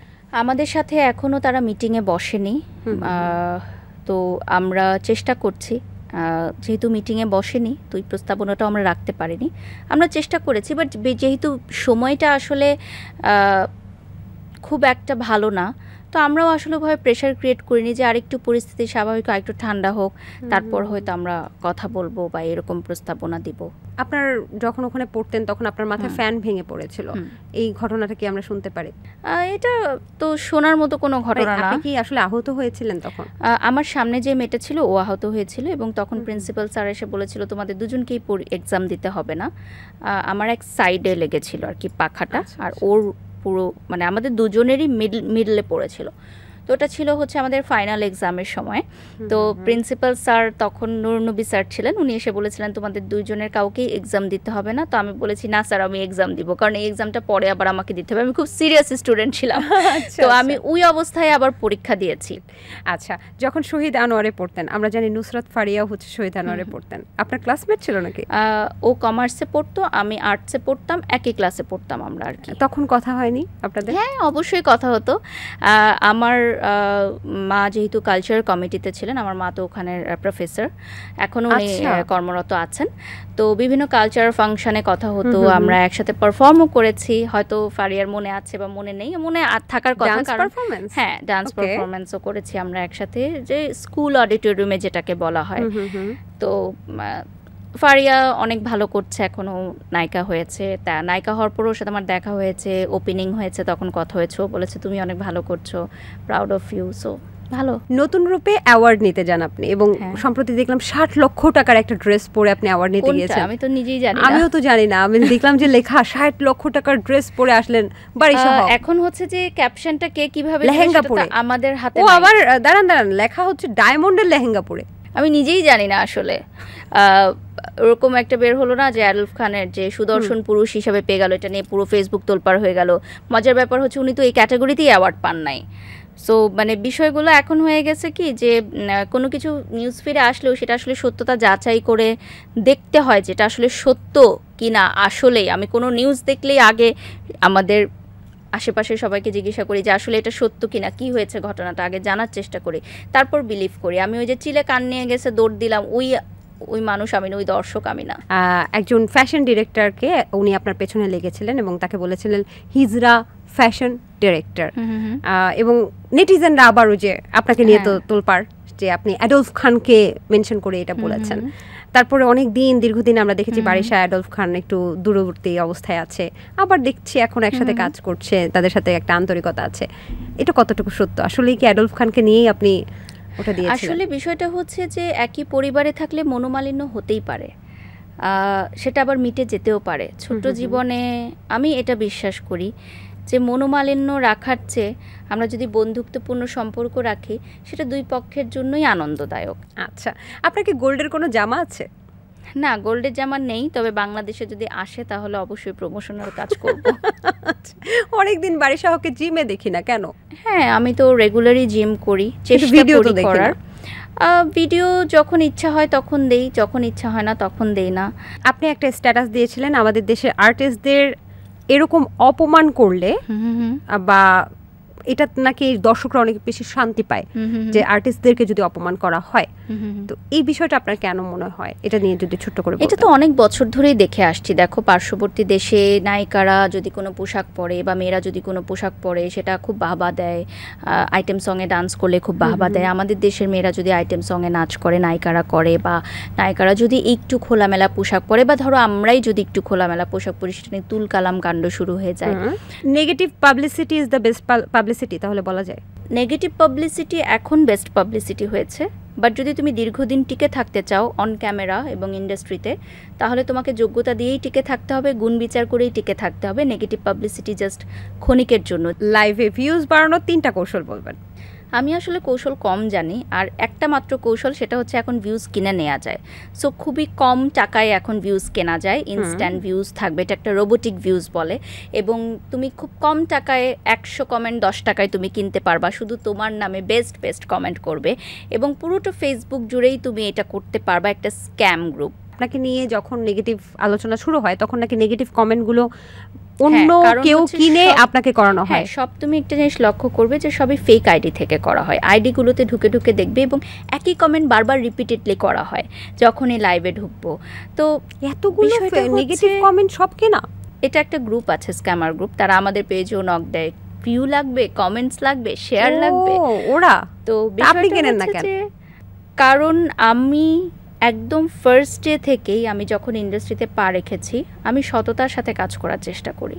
আমাদের সাথে এখনও তারা মিটিংয়ে বসেনি, তো আমরা চেষ্টা করছি, যেহেতু মিটিংয়ে বসেনি তো এই প্রস্তাবনাটাও আমরা রাখতে পারিনি। আমরা চেষ্টা করেছি, বাট যেহেতু সময়টা আসলে খুব একটা ভালো না, তো আমরাও আসলে ভাবে প্রেশার ক্রিয়েট করিনি যে আরেকটু পরিস্থিতি স্বাভাবিক, আরেকটু ঠান্ডা হোক, তারপর হয়তো আমরা কথা বলবো বা এরকম প্রস্তাবনা দিব। আপনার যখন ওখানে পড়তেন তখন আপনার মাথায় ফ্যান ভেঙে পড়েছিল, এই ঘটনাটা কি আমরা শুনতে পারি? এটা তো শোনার মতো কোনো ঘটনা না। আপনি কি আসলে আহত হয়েছিলেন তখন? আমার সামনে যে মেয়েটা ছিল ও আহত হয়েছিল, এবং তখন প্রিন্সিপাল স্যার এসে বলেছিল তোমাদের দুজনকেই এক্সাম দিতে হবে না। আমার এক সাইডে লেগেছিল আর কি পাখাটা, আর ওর পুরো মানে আমাদের দুজনেরই মিডলে পড়েছিল। তো ওটা ছিল হচ্ছে আমাদের ফাইনাল এক্সামের সময়। তো প্রিন্সিপাল স্যার তখন নুরনবী স্যার ছিলেন, উনি এসে বলেছিলেন তোমাদের দুইজনের কাউকেই এক্সাম দিতে হবে না। তো আমি বলেছি না স্যার, আমি এক্সাম দিব, কারণ এই এক্সামটা পরে আবার আমাকে দিতে হবে, আমি খুব সিরিয়াস স্টুডেন্ট ছিলাম। তো আমি ওই অবস্থায় আবার পরীক্ষা দিয়েছি। আচ্ছা, যখন শহীদ আনোয়ারে পড়তেন, আমরা জানি নুসরাত ফারিয়াও হচ্ছে শহীদ আনোয়ারে পড়তেন, আপনার ক্লাসমেট ছিল নাকি? ও কমার্সে পড়তো, আমি আর্টসে পড়তাম, একই ক্লাসে পড়তাম আমরা আর কি। তখন কথা হয়নি আপনাদের? হ্যাঁ, অবশ্যই কথা হতো। আমার মা যেহেতু কালচারাল কমিটিতে ছিলেন, আমার মা তো ওখানের প্রফেসর, এখনও উনি কর্মরত আছেন, তো বিভিন্ন কালচারাল ফাংশনে কথা হতো, আমরা একসাথে পারফর্মও করেছি, হয়তো ফারিয়ার মনে আছে বা মনে নেই, মনে থাকার কথা, কারণ হ্যাঁ ডান্স পারফরমেন্সও করেছি আমরা একসাথে, যে স্কুল অডিটোরিয়ামে যেটাকে বলা হয়। তো ফারিয়া অনেক ভালো করছে, এখনও নায়িকা হয়েছে, তা নায়িকা হওয়ার পরও সাথে আমার দেখা হয়েছে, ওপেনিং হয়েছে, তখন কথা হয়েছে, বলেছে তুমি অনেক ভালো করছো, প্রাউড অফ ইউ। সো ভালো। নতুন রূপে অ্যাওয়ার্ড নিতে যান আপনি, এবং সম্প্রতি দেখলাম 60 লক্ষ টাকার একটা ড্রেস পরে আপনি অ্যাওয়ার্ড নিতে গিয়েছেন। আমি তো নিজেই জানি না। আমিও তো জানি না, আমি দেখলাম যে লেখা 60 লক্ষ টাকার ড্রেস পরে আসলেন বাড়ি সহ। এখন হচ্ছে যে ক্যাপশনটা কে কিভাবে লেহেঙ্গা পরে আমাদের হাতে, ও আবার দাঁড়ান লেখা হচ্ছে ডায়মন্ডের লেহেঙ্গা পরে, আমি নিজেই জানি না আসলে। ওরকম একটা বের হলো না যে আরুফ খানের যে সুদর্শন পুরুষ হিসাবে পেয়ে গেল, এটা নিয়ে পুরো ফেসবুক তোলপাড় হয়ে গেল। মজার ব্যাপার হচ্ছে উনি তো এই ক্যাটাগরিতেই অ্যাওয়ার্ড পান নাই, সো মানে বিষয়গুলো এখন হয়ে গেছে কি যে কোনো কিছু নিউজ ফিডে আসলেও সেটা আসলে সত্যতা যাচাই করে দেখতে হয়, যেটা আসলে সত্য কি না। আসলেই আমি কোনো নিউজ দেখলেই আগে আমাদের আশেপাশে সবাইকে জিজ্ঞাসা করি যে আসলে এটা সত্য কিনা, কি হয়েছে ঘটনাটা, আগে জানার চেষ্টা করি, তারপর বিলিভ করি। আমি ওই যে চিলে কান নিয়ে গেছে দৌড় দিলাম, ওই মানুষ আমি না, ওই দর্শক আমি না। একজন ফ্যাশন ডিরেক্টরকে উনি আপনার পেছনে লেগেছিলেন এবং তাকে বলেছিলেন হিজরা ফ্যাশন ডিরেক্টর, এবং নেটিজেনরা আবার ওই যে আপনাকে নিয়ে তো তোলপাড় যে আপনি অ্যাডলফ খানকে মেনশন করে এটা বলেছেন। তারপরে অনেক দীর্ঘদিন আমরা দেখেছি বারিশা অ্যাডলফ খান একটু দূরবর্তী অবস্থায় আছে, আবার দেখছি এখন একসাথে কাজ করছে, তাদের সাথে একটা আন্তরিকতা আছে। এটা কতটুকু সত্য? আসলেই কি অ্যাডলফ খানকে নিয়েই আপনি ওটা দিয়েছিলেন? আসলে বিষয়টা হচ্ছে যে একই পরিবারে থাকলে মনোমালিন্য হতেই পারে, সেটা আবার মিটে যেতেও পারে ছোট্ট জীবনে। আমি এটা বিশ্বাস করি যে মনোমালিন্য রাখার চেয়ে আমরা যদি বন্ধুত্বপূর্ণ সম্পর্ক রাখি, সেটা দুই পক্ষের জন্যই আনন্দদায়ক। আচ্ছা, আপনার কি গোল্ডের কোনো জামা আছে? না, গোল্ডের জামা নেই, তবে বাংলাদেশে যদি আসে তাহলে অবশ্যই প্রমোশনের কাজ করব। অনেকদিন বারিশা হকে জিমে দেখি না কেন? হ্যাঁ, আমি তো রেগুলারই জিম করি, চেষ্টা করি করার। ভিডিও যখন ইচ্ছা হয় তখন দেই, যখন ইচ্ছা হয় না তখন দেই না। আপনি একটা স্ট্যাটাস দিয়েছিলেন আমাদের দেশের আর্টিস্টদের এরকম অপমান করলে বা এটা নাকি দর্শকরা অনেক বেশি শান্তি পায় যে আর্টিস্টদেরকে যদি অপমান করা হয়, তো এই বিষয়টা আপনার কেন মনে হয়? এটা নিয়ে যদি ছোট্ট করে। এটা তো অনেক বছর ধরেই দেখে আসছি। দেখো, পার্শ্ববর্তী দেশে নায়িকারা যদি কোনো পোশাক পরে বা মেয়েরা যদি কোনো পোশাক পরে সেটা খুব বাহবা দেয়, আইটেম সঙ্গে ডান্স করলে খুব বাহবা দেয়। আমাদের দেশের মেয়েরা যদি আইটেম সঙ্গে নাচ করে, নায়িকারা করে, বা নায়িকারা যদি একটু খোলামেলা পোশাক পরে, বা ধরো আমরাই যদি একটু খোলামেলা পোশাক পরি, সেটা নিয়ে তুলকালাম কাণ্ড শুরু হয়ে যায়। Negative publicity is the best publicity, তাহলে বলা যায় নেগেটিভ পাবলিসিটি এখন বেস্ট পাবলিসিটি হয়েছে। বাট যদি তুমি দীর্ঘদিন টিকে থাকতে চাও অন ক্যামেরা এবং ইন্ডাস্ট্রিতে, তাহলে তোমাকে যোগ্যতা দিয়েই টিকে থাকতে হবে, গুণ বিচার করেই টিকে থাকতে হবে। নেগেটিভ পাবলিসিটি জাস্ট ক্ষণিকের জন্য। লাইভে ভিউজ বাড়ানোর 3টা কৌশল বলবেন। আমি আসলে কৌশল কম জানি, আর একটা মাত্র কৌশল, সেটা হচ্ছে এখন ভিউজ কিনে নেওয়া যায়। সো খুবই কম টাকায় এখন ভিউজ কেনা যায়, ইনস্ট্যান্ট ভিউজ থাকবে, এটা একটা রোবোটিক ভিউজ বলে। এবং তুমি খুব কম টাকায় 100 কমেন্ট 10 টাকায় তুমি কিনতে পারবা, শুধু তোমার নামে বেস্ট কমেন্ট করবে, এবং পুরোটা ফেসবুক জুড়েই তুমি এটা করতে পারবা। একটা স্ক্যাম গ্রুপ। আপনাকে নিয়ে যখন নেগেটিভ আলোচনা শুরু হয় তখন নাকি নেগেটিভ কমেন্টগুলো অন্য কেউ কিনে আপনাকে করানো হয়। সব তুমি একটা জিনিস লক্ষ্য করবে যে সবই ফেক আইডি থেকে করা হয়। আইডিগুলোতে ঢুকে দেখবে এবং একই কমেন্ট বারবার রিপিটেডলি করা হয় যখনই লাইভে ঢুকবো। তো এতগুলো নেগেটিভ কমেন্ট সব কেনা। এটা একটা গ্রুপ আছে, স্ক্যামার গ্রুপ, তারা আমাদের পেজেও নক দেয়, ভিউ লাগবে, কমেন্টস লাগবে, শেয়ার লাগবে। ওরা তো আপনি কেনেন না কেন? কারণ আমি একদম ফার্স্ট ডে থেকেই, আমি যখন ইন্ডাস্ট্রিতে পা রেখেছি, আমি সততার সাথে কাজ করার চেষ্টা করি,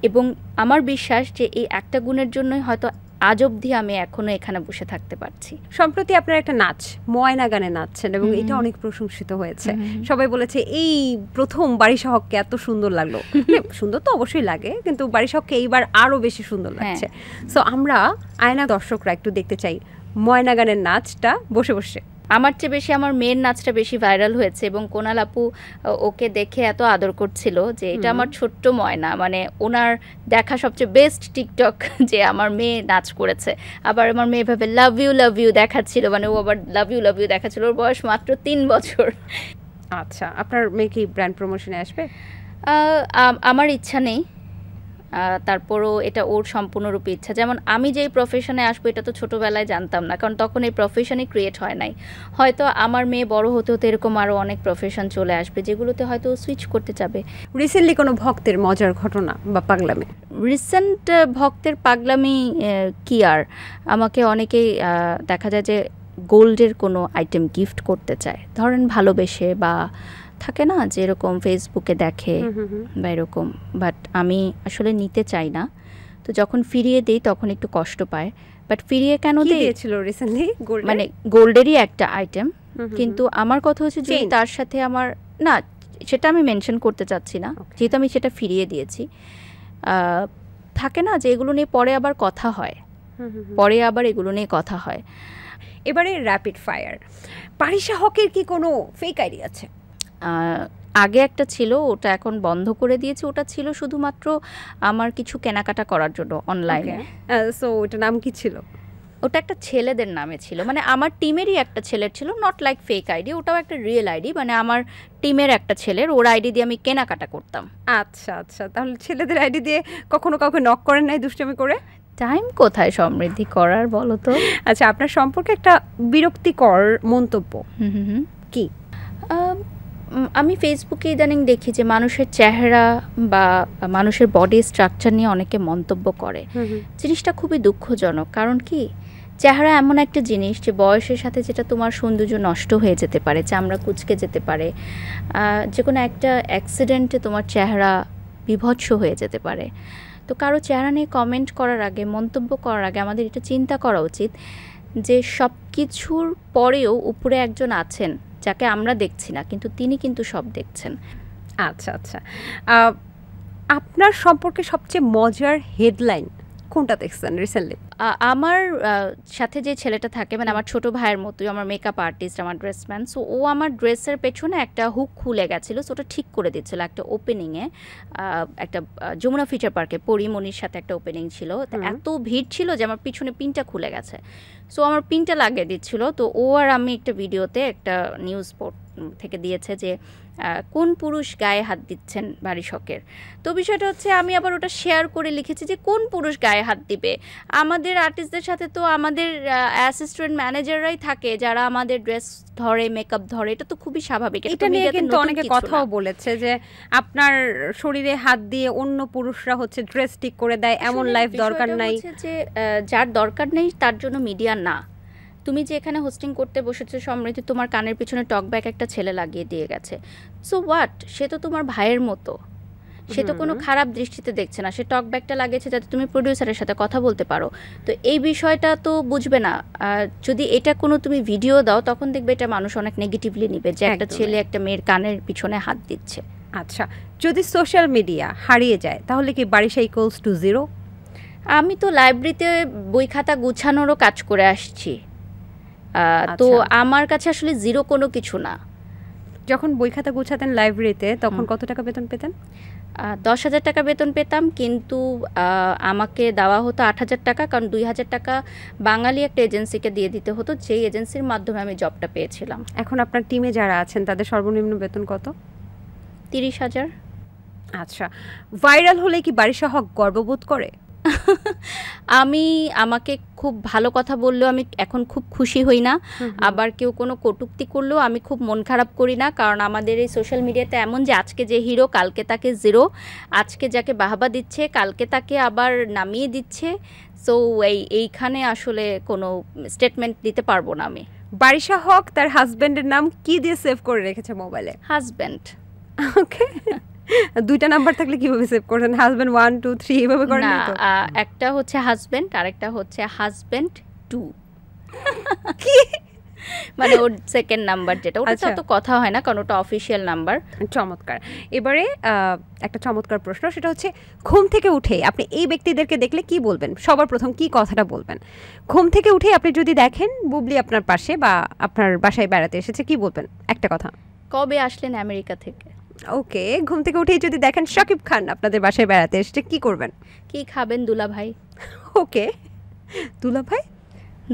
এবং আমার বিশ্বাস যে এই একটা গুণের জন্যই হয়তো আজ অবধি আমি এখনো এখানে বসে থাকতে পারছি। সম্প্রতি আপনার একটা নাচ ময়না গানে নাচছেন এবং এটা অনেক প্রশংসিত হয়েছে। সবাই বলেছে এই প্রথম বারিশা হককে এত সুন্দর লাগলো। সুন্দর তো অবশ্যই লাগে, কিন্তু বারিশা হককে এইবার আরো বেশি সুন্দর লাগছে। সো আমরা আয়না দর্শকরা একটু দেখতে চাই ময়না গানের নাচটা বসে বসে। আমার চেয়ে বেশি আমার মেয়ের নাচটা বেশি ভাইরাল হয়েছে, এবং কোনাল আপু ওকে দেখে এত আদর করছিল যে এটা আমার ছোট্ট ময়না, মানে ওনার দেখা সবচেয়ে বেস্ট টিকটক যে আমার মেয়ে নাচ করেছে। আবার আমার মেয়ে ভাবে লাভ ইউ দেখাচ্ছিল, মানে ও আবার লাভ ইউ দেখাচ্ছিল। ওর বয়স মাত্র 3 বছর। আচ্ছা, আপনার মেয়ে কি ব্র্যান্ড প্রমোশনে আসবে? আমার ইচ্ছা নেই, তারপরও এটা ওর সম্পূর্ণরূপে ইচ্ছা। যেমন আমি যেই প্রফেশনে আসবো এটা তো ছোটোবেলায় জানতাম না, কারণ তখন এই প্রফেশনই ক্রিয়েট হয় নাই। হয়তো আমার মেয়ে বড় হতে হতে এরকম আরও অনেক প্রফেশন চলে আসবে যেগুলোতে হয়তো সুইচ করতে যাবে। রিসেন্টলি কোনো ভক্তের মজার ঘটনা বা পাগলামি? রিসেন্ট ভক্তের পাগলামি কি আর, আমাকে অনেকেই দেখা যায় যে গোল্ডের কোনো আইটেম গিফট করতে চায়, ধরেন ভালোবেসে, বা থাকে না যে এরকম ফেসবুকে দেখে বা এরকম, বাট আমি আসলে নিতে চাই না। তো যখন ফিরিয়ে দিই তখন একটু কষ্ট পায়, বাট ফিরিয়ে কেন দিয়েছিল রিসেন্টলি? মানে গোল্ডেরই একটা আইটেম, কিন্তু আমার কথা হচ্ছে যদি তার সাথে আমার, না সেটা আমি মেনশন করতে চাচ্ছি না, যেহেতু আমি সেটা ফিরিয়ে দিয়েছি। থাকে না যে এগুলো নিয়ে পরে আবার কথা হয়, পরে আবার এগুলো নিয়ে কথা হয়। এবারে র্যাপিড ফায়ার, বারিশা হকের কি কোনো ফেক আইডি আছে? আগে একটা ছিল, ওটা এখন বন্ধ করে দিয়েছি। ওটা ছিল শুধুমাত্র আমার কিছু কেনাকাটা করার জন্য অনলাইনে। সো ওটার নাম কি ছিল? ওটা একটা ছেলেদের নামে ছিল, মানে আমার টিমেরই একটা ছেলের ছিল, নট লাইক ফেক আইডি, ওটাও একটা রিয়েল আইডি, মানে আমার টিমের একটা ছেলের, ওর আইডি দিয়ে আমি কেনাকাটা করতাম। আচ্ছা আচ্ছা, তাহলে ছেলেদের আইডি দিয়ে কখনো কাউকে নক করেন নাই দুষ্টামি করে? টাইম কোথায় সমৃদ্ধি করার, বলো তো। আচ্ছা, আপনার সম্পর্কে একটা বিরক্তিকর মন্তব্য কি? আমি ফেসবুকে ইদানিং দেখি যে মানুষের চেহারা বা মানুষের বডি স্ট্রাকচার নিয়ে অনেকে মন্তব্য করে। জিনিসটা খুবই দুঃখজনক, কারণ কি, চেহারা এমন একটা জিনিস যে বয়সের সাথে যেটা তোমার সৌন্দর্য নষ্ট হয়ে যেতে পারে, চামড়া কুঁচকে যেতে পারে, যে কোনো একটা অ্যাক্সিডেন্টে তোমার চেহারা বিভৎস হয়ে যেতে পারে। তো কারো চেহারা নিয়ে কমেন্ট করার আগে, মন্তব্য করার আগে আমাদের এটা চিন্তা করা উচিত যে সব কিছুর পরেও উপরে একজন আছেন যাকে আমরা দেখছি না, কিন্তু তিনি কিন্তু সব দেখছেন। আচ্ছা আচ্ছা, আপনার সম্পর্কে সবচেয়ে মজার হেডলাইন কোনটা দেখছেন রিসেন্টলি? আমার সাথে যে ছেলেটা থাকে, মানে আমার ছোট ভাইয়ের মতোই, আমার মেকআপ আর্টিস্ট, আমার ড্রেসম্যান। সো ও আমার ড্রেসের পেছনে একটা হুক খুলে গেছিলো, সো ওটা ঠিক করে দিচ্ছিল একটা ওপেনিংয়ে, একটা যমুনা ফিচার পার্কে পরিমণির সাথে একটা ওপেনিং ছিল। এত ভিড় ছিল যে আমার পিছনে পিনটা খুলে গেছে, সো আমার পিনটা লাগিয়ে দিচ্ছিল। তো ও আর আমি একটা ভিডিওতে, একটা নিউজ পোর্ট থেকে দিয়েছে যে কোন পুরুষ গায়ে হাত দিচ্ছেন বারিশকের। তো বিষয়টা হচ্ছে, আমি আবার ওটা শেয়ার করে লিখেছি যে কোন পুরুষ গায়ে হাত দিবে, আমাদের আর্টিস্টদের সাথে তো আমাদের অ্যাসিস্ট্যান্ট ম্যানেজাররাই থাকে যারা আমাদের ড্রেস ধরে, মেকআপ ধরে, এটা তো খুবই স্বাভাবিক। এটা নিয়ে কিন্তু অনেকে কথাও বলেছে যে আপনার শরীরে হাত দিয়ে অন্য পুরুষরা হচ্ছে ড্রেস ঠিক করে দেয়, এমন লাইফ দরকার নাই। যে যার দরকার নেই তার জন্য মিডিয়া না। তুমি যে এখানে হোস্টিং করতে বসেছো সমৃদ্ধি, তোমার কানের পিছনে টকব্যাক একটা ছেলে লাগিয়ে দিয়ে গেছে, সো হোয়াট, সে তো তোমার ভাইয়ের মতো, সে তো কোনো খারাপ দৃষ্টিতে দেখছে না, সে টকব্যাকটা লাগিয়েছে যাতে তুমি প্রডিউসারের সাথে কথা বলতে পারো। তো এই বিষয়টা তো বুঝবে না। যদি এটা কোনো তুমি ভিডিও দাও, তখন দেখবে এটা মানুষ অনেক নেগেটিভলি নিবে যে একটা ছেলে একটা মেয়ের কানের পিছনে হাত দিচ্ছে। আচ্ছা, যদি সোশ্যাল মিডিয়া হারিয়ে যায় তাহলে কি বারিশা ইকুয়ালস টু জিরো? আমি তো লাইব্রেরিতে বই খাতা গুছানোরও কাজ করে আসছি, তো আমার কাছে আসলে জিরো কোনো কিছু না। যখন বই খাতা গুছাতেন লাইব্রেরিতে, তখন কত টাকা বেতন পেতেন? 10,000 টাকা বেতন পেতাম, কিন্তু আমাকে দেওয়া হতো 8,000 টাকা, কারণ 2,000 টাকা বাঙালি একটা এজেন্সিকে দিয়ে দিতে হতো, যেই এজেন্সির মাধ্যমে আমি জবটা পেয়েছিলাম। এখন আপনার টিমে যারা আছেন তাদের সর্বনিম্ন বেতন কত? 30,000। আচ্ছা, ভাইরাল হলে কি বারিশা হক গর্ববোধ করে? আমাকে খুব ভালো কথা বললেও আমি এখন খুব খুশি হই না, আবার কেউ কোনো কটূক্তি করলেও আমি খুব মন খারাপ করি না, কারণ আমাদের এই সোশ্যাল মিডিয়াতে এমন যে আজকে যে হিরো কালকে তাকে জিরো, আজকে যাকে বাহবা দিচ্ছে কালকে তাকে আবার নামিয়ে দিচ্ছে। সো এইখানে আসলে কোনো স্টেটমেন্ট দিতে পারবো না আমি। বারিশা হক তার হাজবেন্ডের নাম কি দিয়ে সেভ করে রেখেছে মোবাইলে? হাজবেন্ড। ওকে, দুইটা নাম্বার থাকলে কিভাবে সেভ করছেন? হাজবেন্ড 1 2 3 এভাবে করেন না? একটা হচ্ছে হাজবেন্ড আর একটা হচ্ছে হাজবেন্ড 2। কি মানে ওর সেকেন্ড নাম্বার যেটা, ওটা তো কথা হয় না কারণ ওটা অফিশিয়াল নাম্বার। চমৎকার। এবারে একটা চমৎকার প্রশ্ন, সেটা হচ্ছে ঘুম থেকে উঠে আপনি এই ব্যক্তিদেরকে দেখলে কি বলবেন? সবার প্রথম কি কথাটা বলবেন? ঘুম থেকে উঠে আপনি যদি দেখেন বুবলি আপনার পাশে বা আপনার বাসায় বেড়াতে এসেছে, কি বলবেন একটা কথা? কবে আসলেন আমেরিকা থেকে? ওকে, ঘুম থেকে উঠেই যদি দেখেন শাকিব খান আপনাদের বাসায় বেড়াতে এসেছে, কি করবেন? কি খাবেন? দুলা ভাই। ওকে, দুলা ভাই?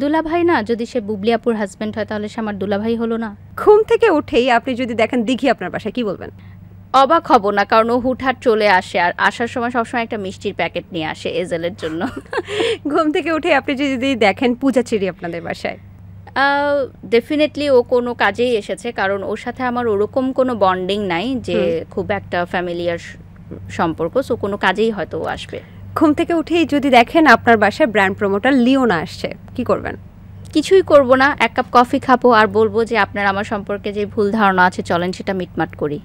দুলা ভাই না, যদি সে বুবলি আপুর হাজবেন্ড হয় তাহলে সে আমার দুলা ভাই হলো না? ঘুম থেকে উঠেই আপনি যদি দেখেন দিঘি আপনার বাসায়, কি বলবেন? অবাক হব না, কারণ ও হুটহাট চলে আসে, আর আসার সময় সবসময় একটা মিষ্টির প্যাকেট নিয়ে আসে এজেলের জন্য। ঘুম থেকে উঠে আপনি যদি দেখেন পূজাচেরি আপনাদের বাসায়? ডেফিনেটলি ও কোনো কাজেই এসেছে, কারণ ওর সাথে আমার ওরকম কোনো বন্ডিং নাই যে খুব একটা ফ্যামিলিয়ার সম্পর্ক, সো কোনো কাজেই হয়তো ও আসবে। ঘুম থেকে উঠেই যদি দেখেন আপনার বাসায় ব্র্যান্ড প্রমোটার লিওনা আসছে, কি করবেন? কিছুই করব না, এক কাপ কফি খাবো আর বলবো যে আপনার আমার সম্পর্কে যে ভুল ধারণা আছে চলেন সেটা মিটমাট করি।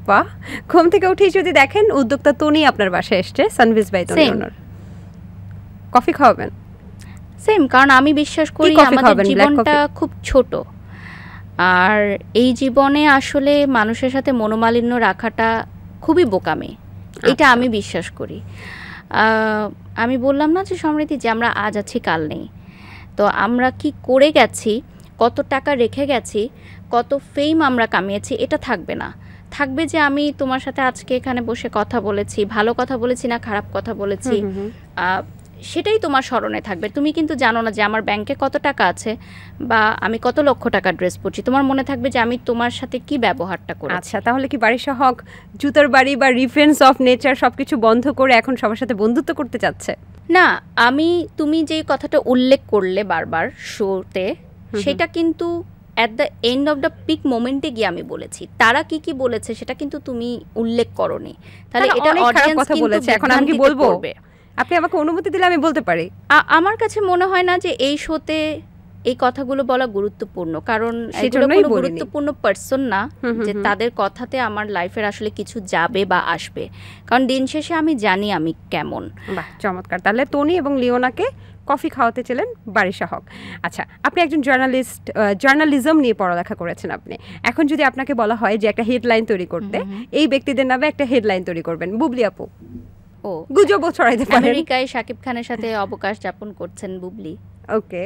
বাহ। ঘুম থেকে উঠেই যদি দেখেন উদ্যোক্তা তনি আপনার বাসায় এসছে, সানভিজ বাই তনি ওনার, কফি খাওয়াবেন? সেম, কারণ আমি বিশ্বাস করি আমাদের জীবনটা খুব ছোট, আর এই জীবনে আসলে মানুষের সাথে মনোমালিন্য রাখাটা খুবই বোকামি, এটা আমি বিশ্বাস করি। আমি বললাম না যে সমৃদ্ধি, যে আমরা আজ আছি কাল নেই, তো আমরা কি করে গেছি, কত টাকা রেখে গেছি, কত ফেম আমরা কামিয়েছি, এটা থাকবে না। থাকবে যে আমি তোমার সাথে আজকে এখানে বসে কথা বলেছি, ভালো কথা বলেছি না খারাপ কথা বলেছি, সেটাই তোমার স্মরণে থাকবে। তুমি কিন্তু জানো না যে আমার ব্যাংকে কত টাকা আছে বা আমি কত লক্ষ টাকার ড্রেস পরছি। তোমার মনে থাকবে যে আমি তোমার সাথে কি ব্যবহারটা করেছি। আচ্ছা, তাহলে কি বাড়ির সহগ জুতার বাড়ি বা রিফারেন্স অফ নেচার সবকিছু বন্ধ করে এখন সবার সাথে বন্ধুত্ব করতে যাচ্ছে? না, তুমি যে কথাটা উল্লেখ করলে বারবার শোতে, সেটা কিন্তু at the end of the peak মোমেন্টে গিয়ে আমি বলেছি। তারা কি কি বলেছে সেটা কিন্তু তুমি উল্লেখ করনি। তাহলে এটা অডিয়েন্স কথা বলেছে, এখন আমি কি বলবো? আপনি আমাকে অনুমতি দিলে আমি বলতে পারি। আমার কাছে মনে হয় না যে এই শোতে এই কথাগুলো বলা গুরুত্বপূর্ণ, কারণ এগুলো কোনো গুরুত্বপূর্ণ পার্সন না যে তাদের কথাতে আমার লাইফের আসলে কিছু যাবে বা আসবে, কারণ দিন শেষে আমি জানি আমি কেমন। বাহ, চমৎকার। তাহলে টনি এবং লিওনাকে কফি খাওয়াতে ছিলেন বাড়ির সহগ। আচ্ছা, আপনি একজন জার্নালিস্ট, জার্নালিজম নিয়ে পড়ালেখা করেছেন আপনি। এখন যদি আপনাকে বলা হয় যে একটা হেডলাইন তৈরি করতে, এই ব্যক্তিদের নামে একটা হেডলাইন তৈরি করবেন, বুবলি আপু গুজবও ছড়াইতে পারেন। আমেরিকায় শাকিব খানের সাথে অবকাশ যাপন করছেন বুবলি। ওকে।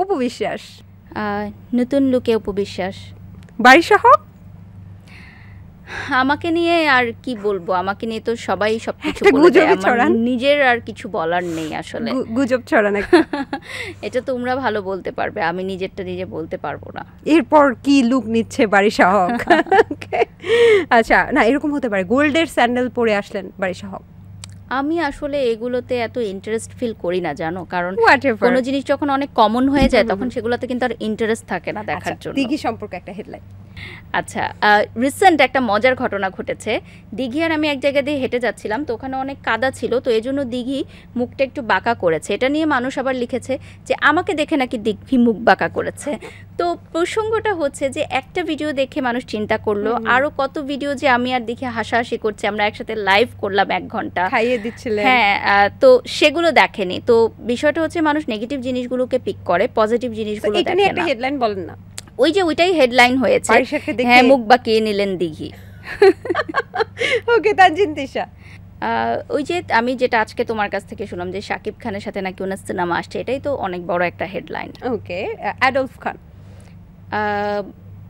অপু বিশ্বাস, নতুন লুকে অপু বিশ্বাস বাড়ির সহগ। আমাকে নিয়ে আর কি বলবো, আমাকে নিয়ে তো সবাই সবকিছু বলে দেয়, আমার নিজের আর কিছু বলার নেই আসলে। গুজব ছড়ান এটা তোমরা ভালো বলতে পারবে, আমি নিজেরটা নিজে বলতে পারবো না। এরপর কি লুক নিচ্ছে বাড়ির সহগ? আচ্ছা, না এরকম হতে পারে গোল্ডের স্যান্ডেল পরে আসলেন বাড়ির সহগ। আমি আসলে এগুলোতে এত ইন্টারেস্ট ফিল করি না, জানো, কারণ কোনো জিনিস যখন অনেক কমন হয়ে যায় তখন সেগুলোতে কিন্তু আর ইন্টারেস্ট থাকে না দেখার জন্য। দিঘি সম্পর্কে একটা হেডলাইন। আচ্ছা, রিসেন্ট একটা মজার ঘটনা ঘটেছে। দিঘি আর আমি এক জায়গা দিয়ে হেঁটে যাচ্ছিলাম, তো ওখানে অনেক কাদা ছিল, তো এই জন্য দিঘি মুখটা একটু বাঁকা করেছে। এটা নিয়ে মানুষ আবার লিখেছে যে আমাকে দেখে নাকি দিঘি মুখ বাঁকা করেছে। তো প্রসঙ্গটা হচ্ছে যে একটা ভিডিও দেখে মানুষ চিন্তা করলো আরও কত ভিডিও যে আমি আর দেখে হাসাহাসি করছি, আমরা একসাথে লাইভ করলাম 1 ঘন্টা, খাইয়ে দিচ্ছিলেন। হ্যাঁ, তো সেগুলো দেখেনি। তো বিষয়টা হচ্ছে মানুষ নেগেটিভ জিনিসগুলোকে পিক করে, পজিটিভ জিনিসগুলো দেখে না। একটা হেডলাইন বলেন না। ওইটাই হেডলাইন হয়েছে, হ্যাঁ, মুখ বাঁকিয়ে নিলেন দিঘি। ওকে, তানজিন তিশা। ওই যে আমি যেটা আজকে তোমার কাছ থেকে শুনলাম যে শাকিব খানের সাথে নাকি ওনার সিনেমা আসছে, এটাই তো অনেক বড় একটা হেডলাইন। ওকে, অ্যাডলফ খান।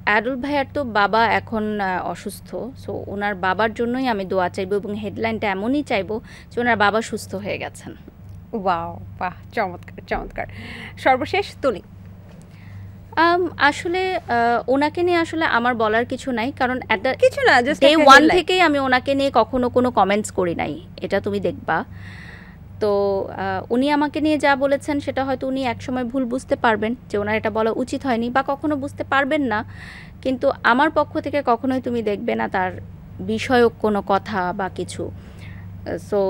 অ্যাডলফ ভাইয়ার তো বাবা এখন অসুস্থ, সো ওনার বাবার জন্যই আমি দোয়া চাইবো এবং হেডলাইনটা এমনই চাইবো যে ওনার বাবা সুস্থ হয়ে গেছেন। ওয়াও, বাহ, চমৎকার চমৎকার। সর্বশেষ টনি। আসলে ওনাকে নিয়ে আসলে আমার বলার কিছু নাই, কারণ কিছু না, জাস্ট ডে 1 থেকেই আমি ওনাকে নিয়ে কখনো কোনো কমেন্টস করি নাই, এটা তুমি দেখবা। তো উনি আমাকে নিয়ে যা বলেছেন সেটা হয়তো উনি একসময় ভুল বুঝতে পারবেন যে ওনার এটা বলা উচিত হয়নি, বা কখনো বুঝতে পারবেন না, কিন্তু আমার পক্ষ থেকে কখনোই তুমি দেখবে না তার বিষয়ক কোনো কথা বা কিছু। সো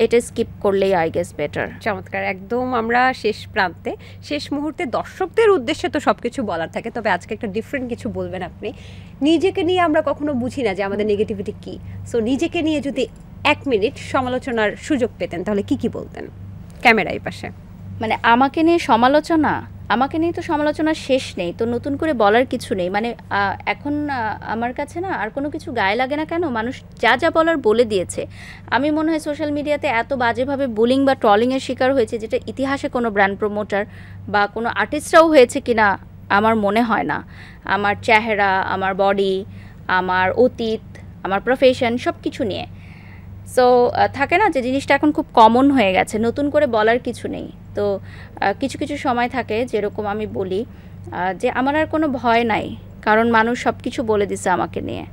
এটা স্কিপ করলেই আই গেস বেটার। চমৎকার। একদম আমরা শেষ প্রান্তে, শেষ মুহূর্তে দর্শকদের উদ্দেশ্যে তো সব কিছু বলার থাকে, তবে আজকে একটা ডিফারেন্ট কিছু বলবেন আপনি। নিজেকে নিয়ে আমরা কখনো বুঝি না যে আমাদের নেগেটিভিটি কী। সো নিজেকে নিয়ে যদি 1 মিনিট সমালোচনার সুযোগ পেতেন তাহলে কি কি বলতেন? ক্যামেরায় পাশে। মানে আমাকে নিয়ে সমালোচনা, আমাকে নিয়ে তো সমালোচনা শেষ নেই, তো নতুন করে বলার কিছু নেই। মানে এখন আমার কাছে না আর কোনো কিছু গায়ে লাগে না, কেন মানুষ যা যা বলার বলে দিয়েছে। আমি মনে হয় সোশ্যাল মিডিয়াতে এত বাজেভাবে বুলিং বা ট্রলিংয়ের শিকার হয়েছে, যেটা ইতিহাসে কোনো ব্র্যান্ড প্রমোটার বা কোনো আর্টিস্টরাও হয়েছে কিনা আমার মনে হয় না। আমার চেহারা, আমার বডি, আমার অতীত, আমার প্রফেশন সব কিছু নিয়ে। সো থাকে না যে জিনিসটা এখন খুব কমন হয়ে গেছে, নতুন করে বলার কিছু নেই। তো কিছু কিছু সময় থাকে যেরকম আমি বলি যে আমার আর কোনো ভয় নাই, কারণ মানুষ সব কিছু বলে দিছে আমাকে নিয়ে।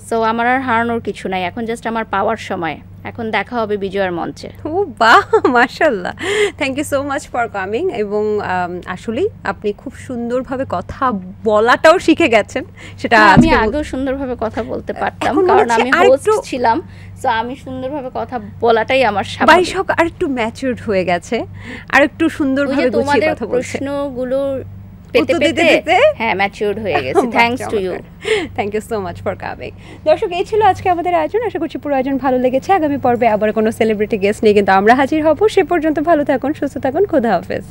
সো আমার আর হারানোর কিছু নাই, এখন জাস্ট আমার পাওয়ার সময়। এখন দেখা হবে বিজয়ের মঞ্চে। ও বাহ, মাশাআল্লাহ, thank you so much for coming. এবং আসলেই আপনি খুব সুন্দরভাবে কথা বলাটাও শিখে গেছেন, সেটা আমি আগেও সুন্দরভাবে কথা বলতে পারতাম, কারণ আমি হোস্ট ছিলাম। সো আমি সুন্দরভাবে কথা বলাটাই আমার স্বাভাবিক। বাড়ির সব আর একটু ম্যাচিউরড হয়ে গেছে, আর একটু সুন্দরভাবে গুছিয়ে কথা বলছে। প্রশ্নগুলো পেতে পেতে হ্যাঁ ম্যাচিউরড হয়ে গেছে। Thanks to you, thank you so much for coming. দর্শক, এই ছিল আজকে আমাদের আয়োজন। আশা করছি পুরো আয়োজন ভালো লেগেছে। আগামী পর্বে আবার কোনো সেলিব্রিটি গেস্ট নিয়ে কিন্তু আমরা হাজির হব। সে পর্যন্ত ভালো থাকুন, সুস্থ থাকুন, খোদা হাফেজ।